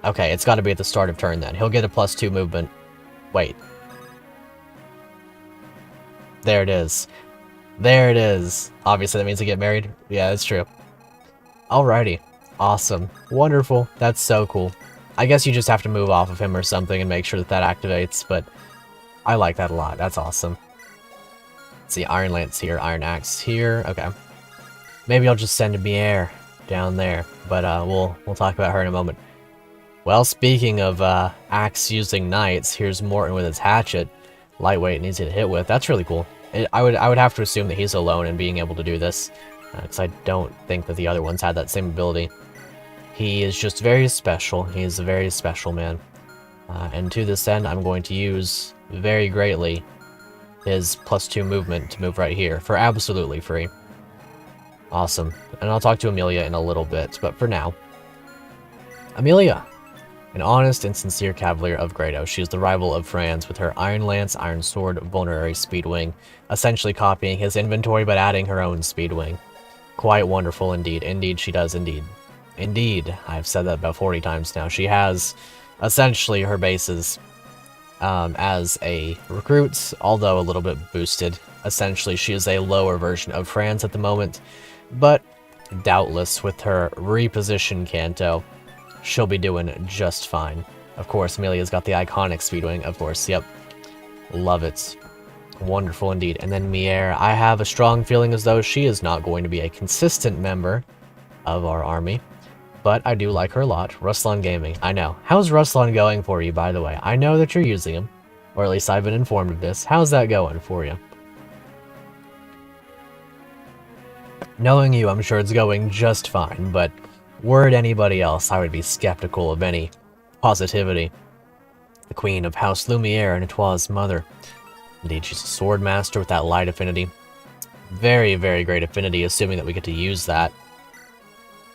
Okay, it's got to be at the start of turn then. He'll get a +2 movement. Wait. There it is. There it is. Obviously that means I get married. Yeah, that's true. Alrighty. Awesome. Wonderful. That's so cool. I guess you just have to move off of him or something and make sure that that activates, but I like that a lot. That's awesome. Let's see, Iron Lance here, Iron Axe here. Okay. Maybe I'll just send a Bière down there, but we'll talk about her in a moment. Well, speaking of axe using knights, here's Morton with his hatchet. Lightweight and easy to hit with. That's really cool. I would have to assume that he's alone in being able to do this, because I don't think that the other ones had that same ability. He is just very special. He is a very special man. And to this end, I'm going to use very greatly his +2 movement to move right here for absolutely free. Awesome. And I'll talk to Amelia in a little bit, but for now. Amelia! An honest and sincere cavalier of Grado, she is the rival of Franz with her Iron Lance, Iron Sword, Vulnerary Speedwing, essentially copying his inventory but adding her own Speedwing. Quite wonderful indeed. Indeed, she does indeed. Indeed, I've said that about 40 times now. She has essentially her bases as a recruit, although a little bit boosted. Essentially, she is a lower version of Franz at the moment, but doubtless with her reposition Kanto, she'll be doing just fine. Of course, Amelia's got the iconic Speedwing, of course, yep. Love it. Wonderful indeed. And then Mier, I have a strong feeling as though she is not going to be a consistent member of our army, but I do like her a lot. Ruslan Gaming, I know. How's Ruslan going for you, by the way? I know that you're using him, or at least I've been informed of this. How's that going for you? Knowing you, I'm sure it's going just fine, but were it anybody else, I would be skeptical of any positivity. The Queen of House Lumiere and Etoile's mother. Indeed, she's a sword master with that light affinity. Very, very great affinity, assuming that we get to use that.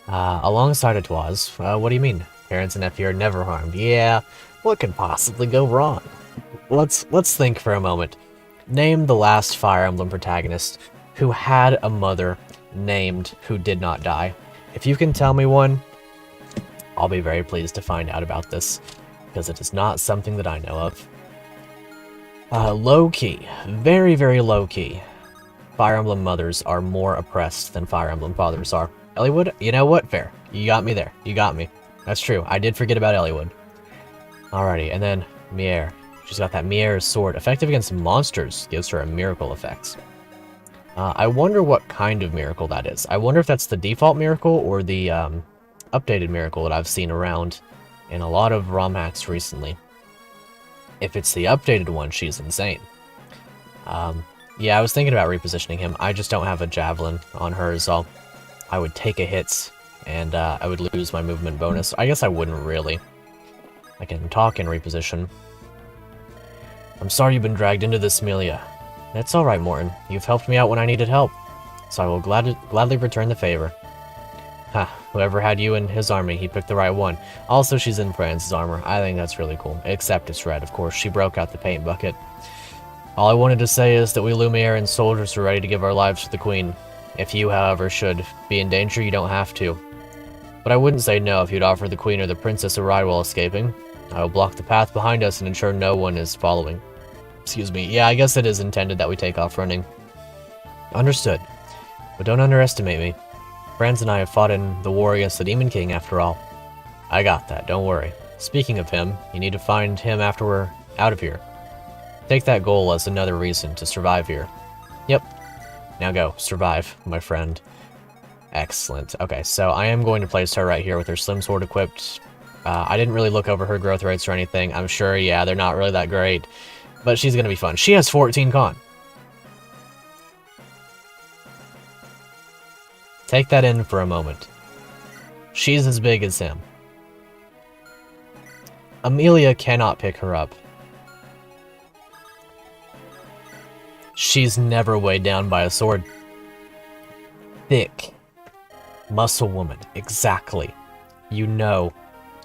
Alongside Etoile's, what do you mean? Parents and nephew are never harmed. Yeah, what could possibly go wrong? Let's think for a moment. Name the last Fire Emblem protagonist who had a mother named who did not die. If you can tell me one, I'll be very pleased to find out about this, because it is not something that I know of. Low-key. Very, very low-key. Fire Emblem mothers are more oppressed than Fire Emblem fathers are. Elliewood? You know what? Fair. You got me there. You got me. That's true. I did forget about Elliewood. Alrighty, and then Mier. She's got that Mier's sword. Effective against monsters. Gives her a miracle effect. I wonder what kind of miracle that is. I wonder if that's the default miracle or the updated miracle that I've seen around in a lot of Romhacks recently. If it's the updated one, she's insane. Yeah, I was thinking about repositioning him. I just don't have a javelin on her, so I would take a hit, and I would lose my movement bonus. I guess I wouldn't really. I can talk and reposition. I'm sorry you've been dragged into this, Amelia. It's alright, Morton. You've helped me out when I needed help, so I will gladly return the favor. Ha, whoever had you in his army, he picked the right one. Also, she's in Franz's armor. I think that's really cool. Except it's red, of course. She broke out the paint bucket. All I wanted to say is that we Lumiere soldiers are ready to give our lives to the Queen. If you, however, should be in danger, you don't have to. But I wouldn't say no if you'd offer the Queen or the Princess a ride while escaping. I will block the path behind us and ensure no one is following. Excuse me. Yeah, I guess it is intended that we take off running. Understood. But don't underestimate me. Franz and I have fought in the war against the Demon King, after all. I got that, don't worry. Speaking of him, you need to find him after we're out of here. Take that goal as another reason to survive here. Yep. Now go, survive, my friend. Excellent. Okay, so I am going to place her right here with her Slim Sword equipped. I didn't really look over her growth rates or anything. I'm sure, yeah, they're not really that great. But she's going to be fun. She has 14 con. Take that in for a moment. She's as big as him. Amelia cannot pick her up. She's never weighed down by a sword. Thick. Muscle woman. Exactly. You know.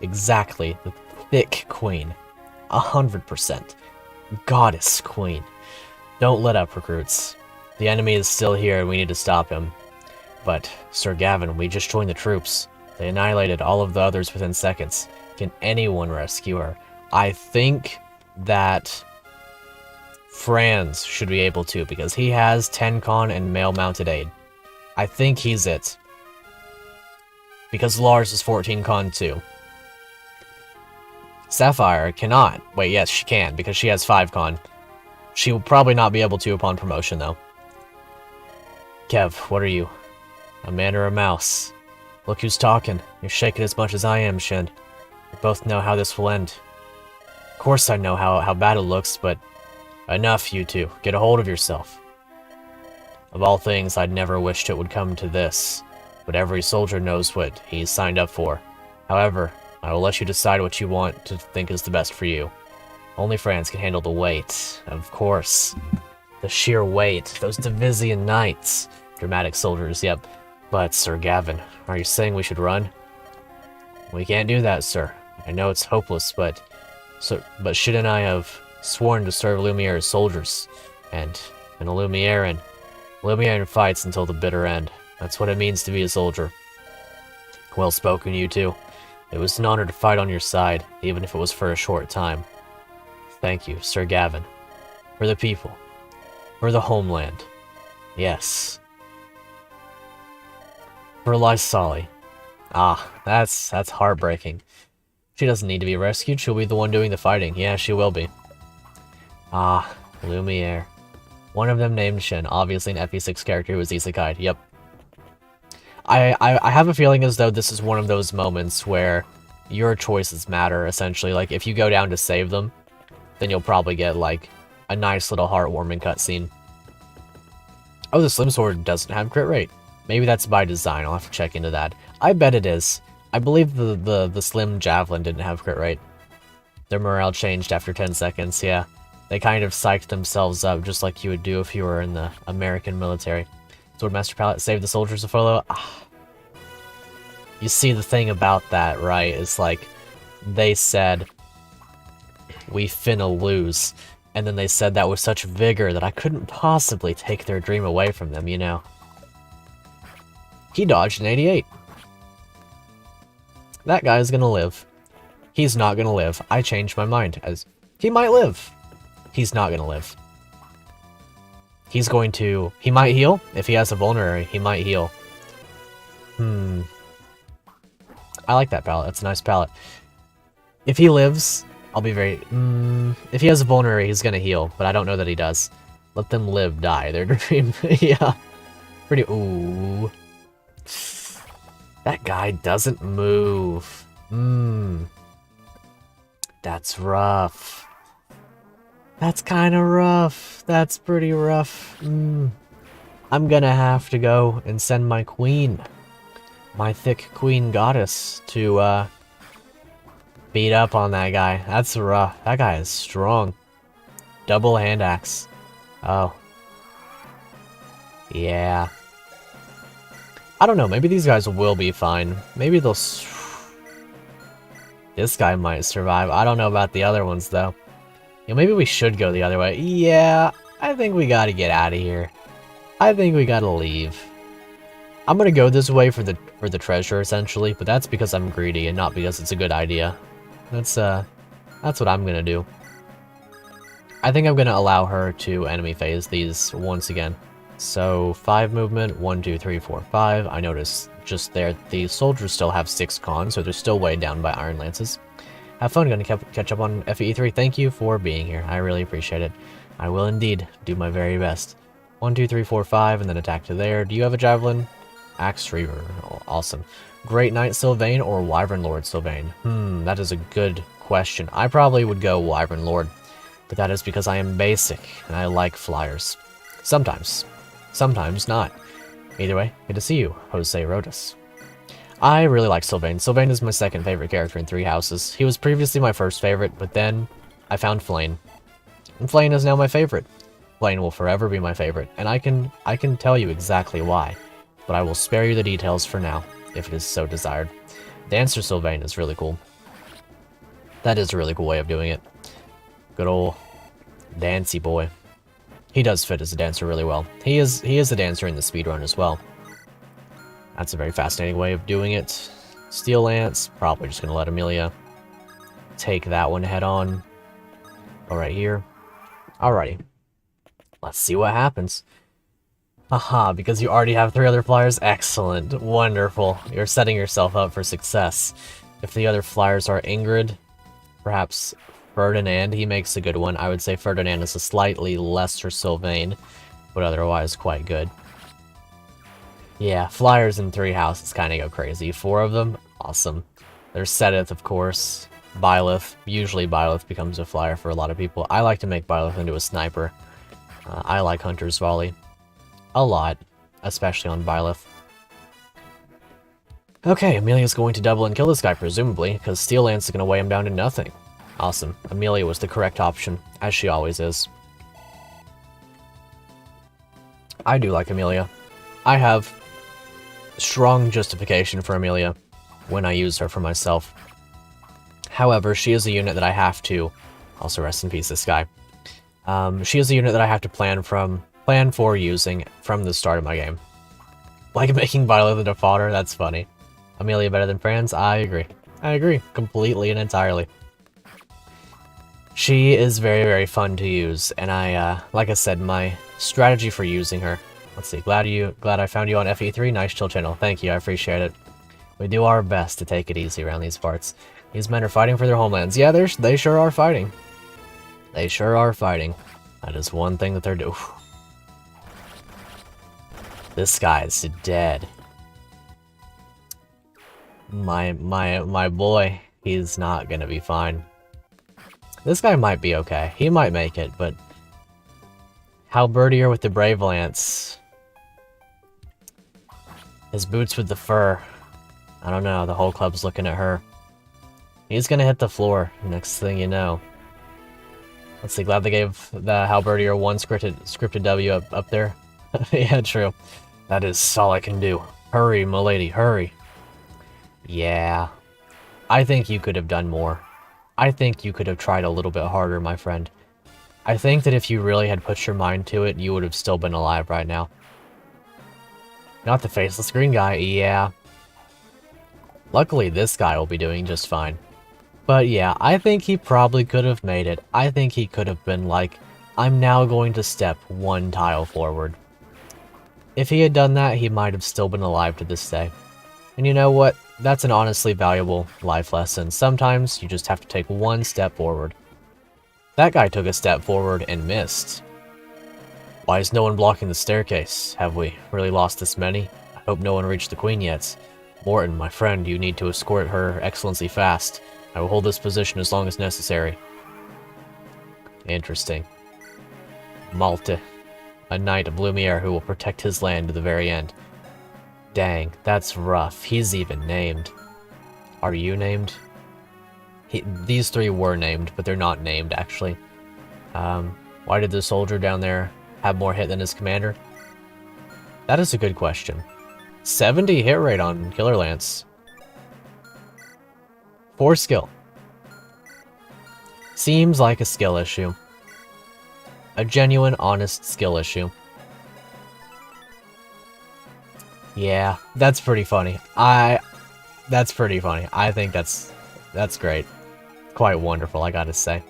Exactly. The thick queen. 100%. Goddess queen. Don't let up, recruits. The enemy is still here and we need to stop him. But, Sir Gavin, we just joined the troops. They annihilated all of the others within seconds. Can anyone rescue her? I think that Franz should be able to, because he has 10 con and male mounted aid. I think he's it. Because Lars is 14 con too. Sapphire cannot. Wait, yes, she can, because she has 5 con. She will probably not be able to upon promotion, though. Kev, what are you? A man or a mouse? Look who's talking. You're shaking as much as I am, Shin. We both know how this will end. Of course I know how bad it looks, but enough, you two. Get a hold of yourself. Of all things, I'd never wished it would come to this, but every soldier knows what he's signed up for. However, I will let you decide what you want to think is the best for you. Only Franz can handle the weight, of course. The sheer weight. Those Divisian knights. Dramatic soldiers, yep. But, Sir Gavin, are you saying we should run? We can't do that, sir. I know it's hopeless, but shouldn't I have sworn to serve Lumiere's soldiers? And Lumiere fights until the bitter end. That's what it means to be a soldier. Well spoken, you two. It was an honor to fight on your side, even if it was for a short time. Thank you, Sir Gavin. For the people. For the homeland. Yes. For Lysali. Ah, that's heartbreaking. She doesn't need to be rescued, she'll be the one doing the fighting. Yeah, she will be. Ah, Lumiere. One of them named Shen, obviously an FE6 character who was isekai'd. Yep. I have a feeling as though this is one of those moments where your choices matter, essentially. Like, if you go down to save them, then you'll probably get, like, a nice little heartwarming cutscene. Oh, the Slim Sword doesn't have crit rate. Maybe that's by design, I'll have to check into that. I bet it is. I believe the Slim Javelin didn't have crit rate. Their morale changed after 10 seconds, yeah. They kind of psyched themselves up, just like you would do if you were in the American military. Swordmaster Palette saved the soldiers of Folo. Ah. You see, the thing about that, right, is like, they said, we finna lose. And then they said that with such vigor that I couldn't possibly take their dream away from them, you know. He dodged an 88. That guy's gonna live. He's not gonna live. I changed my mind, as he might live. He's not gonna live. He's going to... He might heal. If he has a vulnerary, he might heal. I like that palette. That's a nice palette. If he lives, I'll be very... if he has a vulnerary, he's gonna heal, but I don't know that he does. Let them live, die. Their dream. Yeah. Pretty... Ooh. That guy doesn't move. That's rough. That's kind of rough. That's pretty rough. I'm gonna have to go and send my queen, my thick queen goddess, to beat up on that guy. That's rough. That guy is strong. Double hand axe. Oh. Yeah. I don't know. Maybe these guys will be fine. Maybe they'll... This guy might survive. I don't know about the other ones, though. You know, maybe we should go the other way. Yeah, I think we gotta get out of here. I think we gotta leave. I'm gonna go this way for the treasure, essentially, but that's because I'm greedy and not because it's a good idea. That's what I'm gonna do. I think I'm gonna allow her to enemy phase these once again. So 5 movement, 1, 2, 3, 4, 5. I noticed just there the soldiers still have 6 con, so they're still weighed down by iron lances. Have fun, gonna catch up on FE3. Thank you for being here. I really appreciate it. I will indeed do my very best. 1, 2, 3, 4, 5, and then attack to there. Do you have a javelin? Axe Reaver. Oh, awesome. Great Knight Sylvain or Wyvern Lord Sylvain? That is a good question. I probably would go Wyvern Lord, but that is because I am basic and I like flyers. Sometimes. Sometimes not. Either way, good to see you, Jose Rodas. I really like Sylvain. Sylvain is my second favorite character in 3 Houses. He was previously my first favorite, but then I found Flayn. And Flayn is now my favorite. Flayn will forever be my favorite, and I can tell you exactly why, but I will spare you the details for now, if it is so desired. Dancer Sylvain is really cool. That is a really cool way of doing it. Good ol' Dancy boy. He does fit as a dancer really well. He is a dancer in the speedrun as well. That's a very fascinating way of doing it. Steel Lance, probably just gonna let Amelia take that one head on. Go right here. Alrighty. Let's see what happens. Aha, because you already have 3 other flyers? Excellent. Wonderful. You're setting yourself up for success. If the other flyers are Ingrid, perhaps Ferdinand, he makes a good one. I would say Ferdinand is a slightly lesser Sylvain, but otherwise quite good. Yeah, flyers in 3 Houses kind of go crazy. 4 of them? Awesome. There's Sedith, of course. Byleth. Usually Byleth becomes a flyer for a lot of people. I like to make Byleth into a sniper. I like Hunter's Volley. A lot. Especially on Byleth. Okay, Amelia's going to double and kill this guy, presumably, because Steel Lance is going to weigh him down to nothing. Awesome. Amelia was the correct option, as she always is. I do like Amelia. I have strong justification for Amelia when I use her for myself. However, she is a unit that I have to... Also, rest in peace, this guy. She is a unit that I have to plan for using from the start of my game. Like making Violet the fodder, that's funny. Amelia better than Franz? I agree. I agree, completely and entirely. She is very, very fun to use, and like I said, my strategy for using her... Let's see, glad I found you on FE3, nice chill channel. Thank you, I appreciate it. We do our best to take it easy around these parts. These men are fighting for their homelands. Yeah, they sure are fighting. They sure are fighting. That is one thing that they're doing. This guy's dead. My boy, he's not gonna be fine. This guy might be okay. He might make it, but Halberdier with the Brave Lance. His boots with the fur. I don't know, the whole club's looking at her. He's gonna hit the floor, next thing you know. Let's see, glad they gave the Halberdier one scripted W up there. Yeah, true. That is all I can do. Hurry, milady, hurry. Yeah. I think you could have done more. I think you could have tried a little bit harder, my friend. I think that if you really had put your mind to it, you would have still been alive right now. Not the faceless green guy, yeah. Luckily, this guy will be doing just fine. But yeah, I think he probably could have made it. I think he could have been like, I'm now going to step one tile forward. If he had done that, he might have still been alive to this day. And you know what? That's an honestly valuable life lesson. Sometimes you just have to take one step forward. That guy took a step forward and missed. Why is no one blocking the staircase? Have we really lost this many? I hope no one reached the queen yet. Morton, my friend, you need to escort her excellency fast. I will hold this position as long as necessary. Interesting. Malte, a knight of Lumiere who will protect his land to the very end. Dang, that's rough. He's even named. Are you named? These three were named, but they're not named, actually. Why did the soldier down there have more hit than his commander? That is a good question. 70 hit rate on Killer Lance. 4 skill. Seems like a skill issue. A genuine, honest skill issue. Yeah, that's pretty funny. That's pretty funny. I think that's great. Quite wonderful, I gotta say.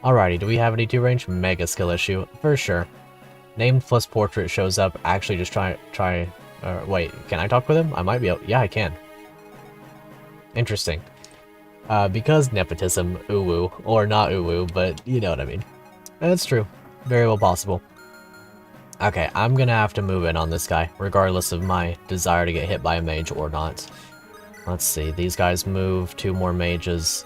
Alrighty, do we have any 2 range? Mega skill issue, for sure. Named plus portrait shows up. Actually, just wait, can I talk with him? I might be able... Yeah, I can. Interesting. Because nepotism, uwu, or not uwu, but you know what I mean. That's true. Very well possible. Okay, I'm gonna have to move in on this guy, regardless of my desire to get hit by a mage or not. Let's see, these guys move 2 more mages.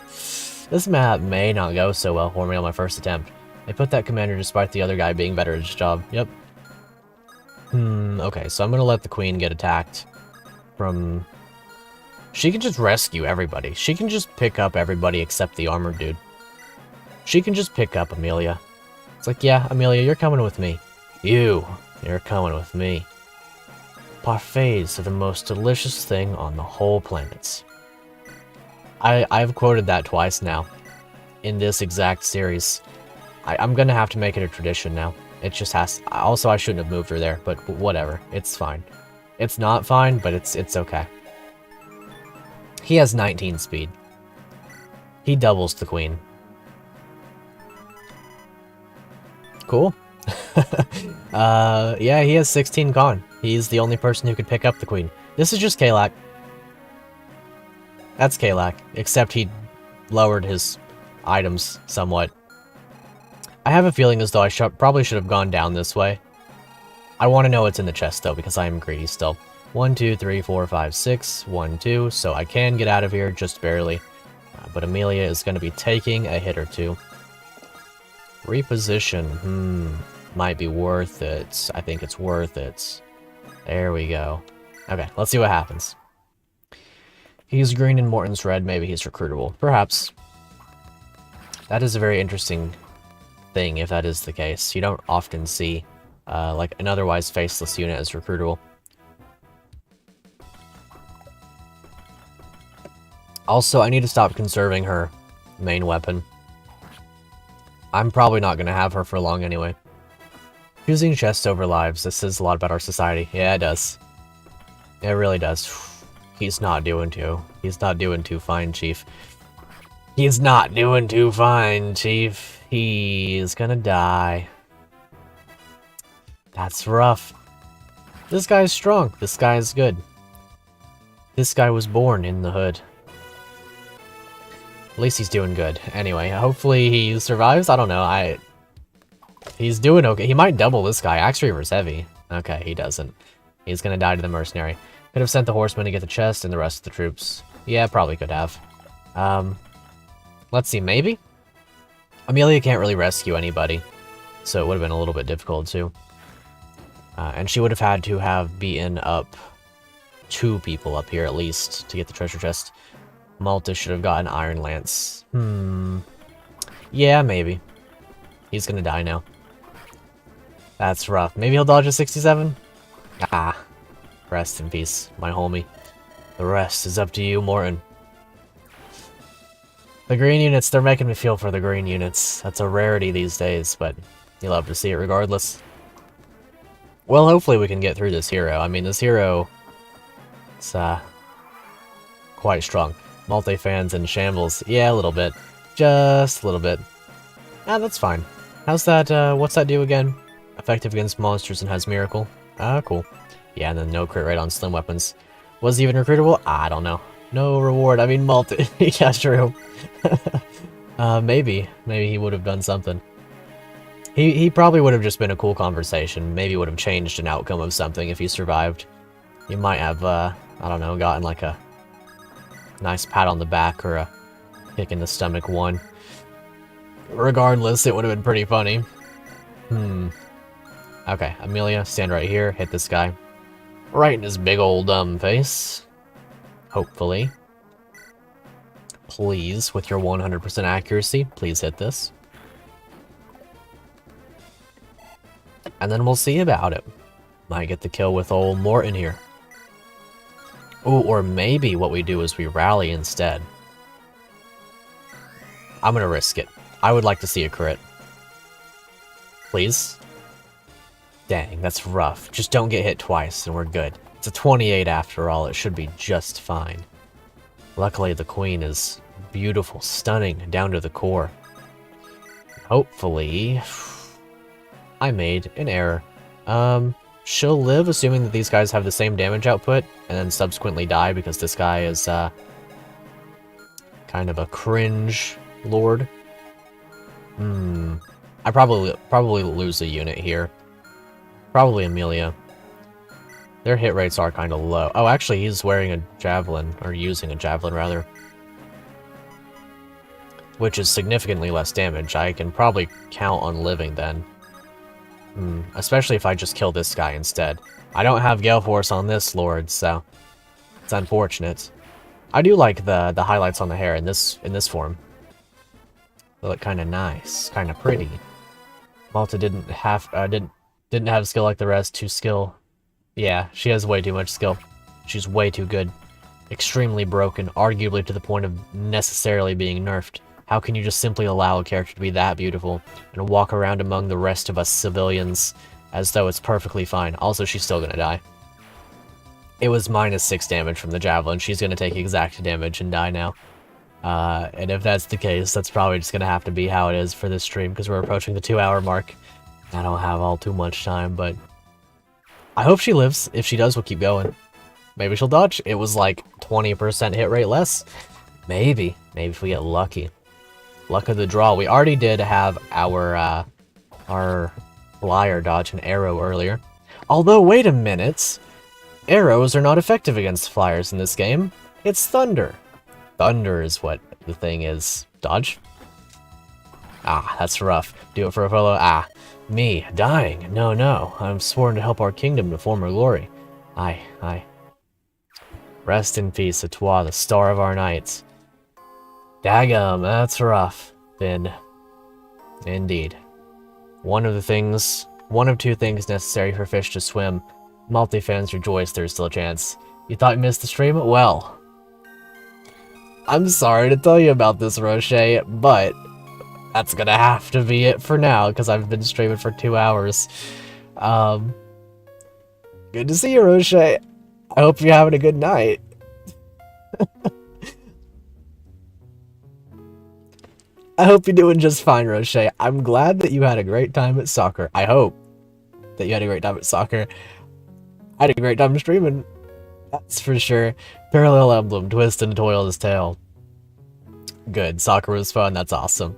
This map may not go so well for me on my first attempt. They put that commander despite the other guy being better at his job. Yep. Okay, so I'm gonna let the queen get attacked from... She can just rescue everybody. She can just pick up everybody except the armored dude. She can just pick up Amelia. It's like, yeah, Amelia, you're coming with me. You're coming with me. Parfaits are the most delicious thing on the whole planet. I've quoted that twice now. In this exact series. I'm gonna have to make it a tradition now. It just has to. Also, I shouldn't have moved her there, but whatever. It's fine. It's not fine, but it's okay. He has 19 speed. He doubles the queen. Cool. Yeah, he has 16 con. He's the only person who could pick up the queen. This is just Kalak. That's Kalak, except he lowered his items somewhat. I have a feeling as though I probably should have gone down this way. I want to know what's in the chest, though, because I am greedy still. 1, 2, 3, 4, 5, 6, 1, 2, so I can get out of here, just barely. But Amelia is going to be taking a hit or 2. Reposition, might be worth it. I think it's worth it. There we go. Okay, let's see what happens. He's green and Morton's red, maybe he's recruitable. Perhaps. That is a very interesting thing, if that is the case. You don't often see, like, an otherwise faceless unit as recruitable. Also, I need to stop conserving her main weapon. I'm probably not going to have her for long anyway. Choosing chests over lives. This says a lot about our society. Yeah, it does. It really does. He's not doing too fine, Chief. He's not doing too fine, Chief. He's gonna die. That's rough. This guy's strong. This guy is good. This guy was born in the hood. At least he's doing good. Anyway, hopefully he survives. I don't know. He's doing okay. He might double this guy. Axe Reaver's heavy. Okay, he doesn't. He's gonna die to the mercenary. Could have sent the horseman to get the chest and the rest of the troops. Yeah, probably could have. Let's see, maybe? Amelia can't really rescue anybody, so it would have been a little bit difficult too. And she would have had to have beaten up 2 people up here at least to get the treasure chest. Malta should have gotten Iron Lance. Yeah, maybe. He's gonna die now. That's rough. Maybe he'll dodge a 67? Ah. Rest in peace, my homie. The rest is up to you, Morton. The green units, they're making me feel for the green units. That's a rarity these days, but you love to see it regardless. Well, hopefully we can get through this hero. I mean, this hero is quite strong. Multi-fans in shambles. Yeah, a little bit. Just a little bit. Ah, that's fine. How's that, what's that do again? Effective against monsters and has miracle. Ah, cool. Yeah, and then no crit rate on slim weapons. Was he even recruitable? I don't know. No reward. I mean, multi. Yeah, true. Maybe. Maybe he would have done something. He probably would have just been a cool conversation. Maybe would have changed an outcome of something if he survived. He might have, I don't know, gotten like a nice pat on the back or a kick in the stomach one. Regardless, it would have been pretty funny. Okay, Amelia, stand right here. Hit this guy. Right in his big old dumb face. Hopefully. Please, with your 100% accuracy, please hit this. And then we'll see about it. Might get the kill with old Morton here. Ooh, or maybe what we do is we rally instead. I'm gonna risk it. I would like to see a crit. Please? Dang, that's rough. Just don't get hit twice and we're good. It's a 28 after all. It should be just fine. Luckily, the queen is beautiful, stunning, down to the core. Hopefully... I made an error. She'll live, assuming that these guys have the same damage output, and then subsequently die because this guy is, kind of a cringe lord. I probably lose a unit here. Probably Amelia. Their hit rates are kind of low. Oh, actually, he's wearing a javelin, or using a javelin, rather. Which is significantly less damage. I can probably count on living then. Especially if I just kill this guy instead. I don't have Gale Force on this lord, so it's unfortunate. I do like the highlights on the hair in this form. They look kind of nice, kind of pretty. Malta didn't have skill like the rest. 2 skill. Yeah, she has way too much skill. She's way too good. Extremely broken, arguably to the point of necessarily being nerfed. How can you just simply allow a character to be that beautiful and walk around among the rest of us civilians as though it's perfectly fine? Also, she's still gonna die. It was -6 damage from the javelin. She's gonna take exact damage and die now. And if that's the case, that's probably just gonna have to be how it is for this stream because we're approaching the 2-hour mark. I don't have all too much time, but I hope she lives. If she does, we'll keep going. Maybe she'll dodge. It was like 20% hit rate less. Maybe if we get lucky. Luck of the draw. We already did have our flyer dodge an arrow earlier. Although, wait a minute. Arrows are not effective against flyers in this game. It's thunder. Thunder is what the thing is. Dodge? Ah, that's rough. Do it for a fellow. Ah, me, dying. No. I'm sworn to help our kingdom to former glory. Aye. Rest in peace, Etoile, the star of our nights. Daggum, that's rough, Finn. Indeed. One of 2 things necessary for fish to swim. Multi-fans rejoice there's still a chance. You thought you missed the stream? Well. I'm sorry to tell you about this, Roche, but that's gonna have to be it for now, because I've been streaming for 2 hours. Good to see you, Roche. I hope you're having a good night. I hope you're doing just fine, Roche. I'm glad that you had a great time at soccer. I hope that you had a great time at soccer. I had a great time streaming. That's for sure. Parallel Emblem, twist and Etoile's tail. Good. Soccer was fun. That's awesome.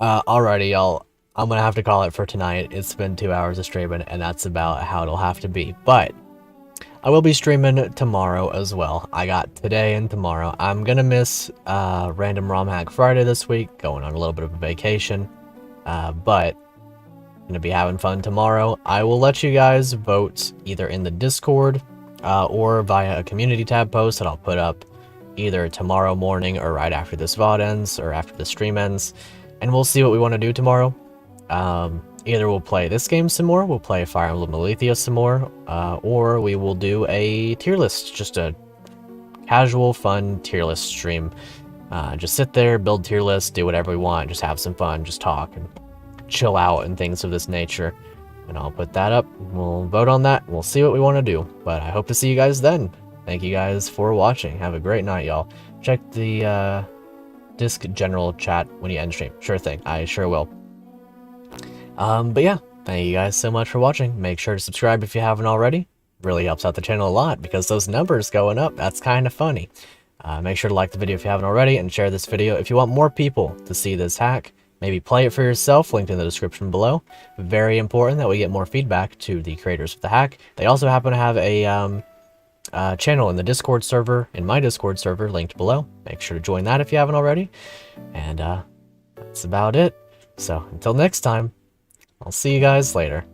Alrighty, y'all. I'm gonna have to call it for tonight. It's been 2 hours of streaming, and that's about how it'll have to be. But I will be streaming tomorrow as well. I got today and tomorrow. I'm gonna miss Random Romhack Friday this week, going on a little bit of a vacation. But I'm gonna be having fun tomorrow. I will let you guys vote either in the Discord or via a community tab post that I'll put up either tomorrow morning or right after this VOD ends or after the stream ends. And we'll see what we want to do tomorrow. Either we'll play this game some more, we'll play Fire Emblem Alethea some more, or we will do a tier list, just a casual, fun tier list stream. Just sit there, build tier lists, do whatever we want, just have some fun, just talk and chill out and things of this nature. And I'll put that up, we'll vote on that, and we'll see what we want to do. But I hope to see you guys then. Thank you guys for watching. Have a great night, y'all. Check the Disc general chat when you end stream. Sure thing, I sure will. But yeah, thank you guys so much for watching. Make sure to subscribe if you haven't already. Really helps out the channel a lot because those numbers going up, that's kind of funny. Make sure to like the video if you haven't already and share this video if you want more people to see this hack. Maybe play it for yourself, linked in the description below. Very important that we get more feedback to the creators of the hack. They also happen to have a channel in the Discord server, in my Discord server, linked below. Make sure to join that if you haven't already. And that's about it. So until next time, I'll see you guys later.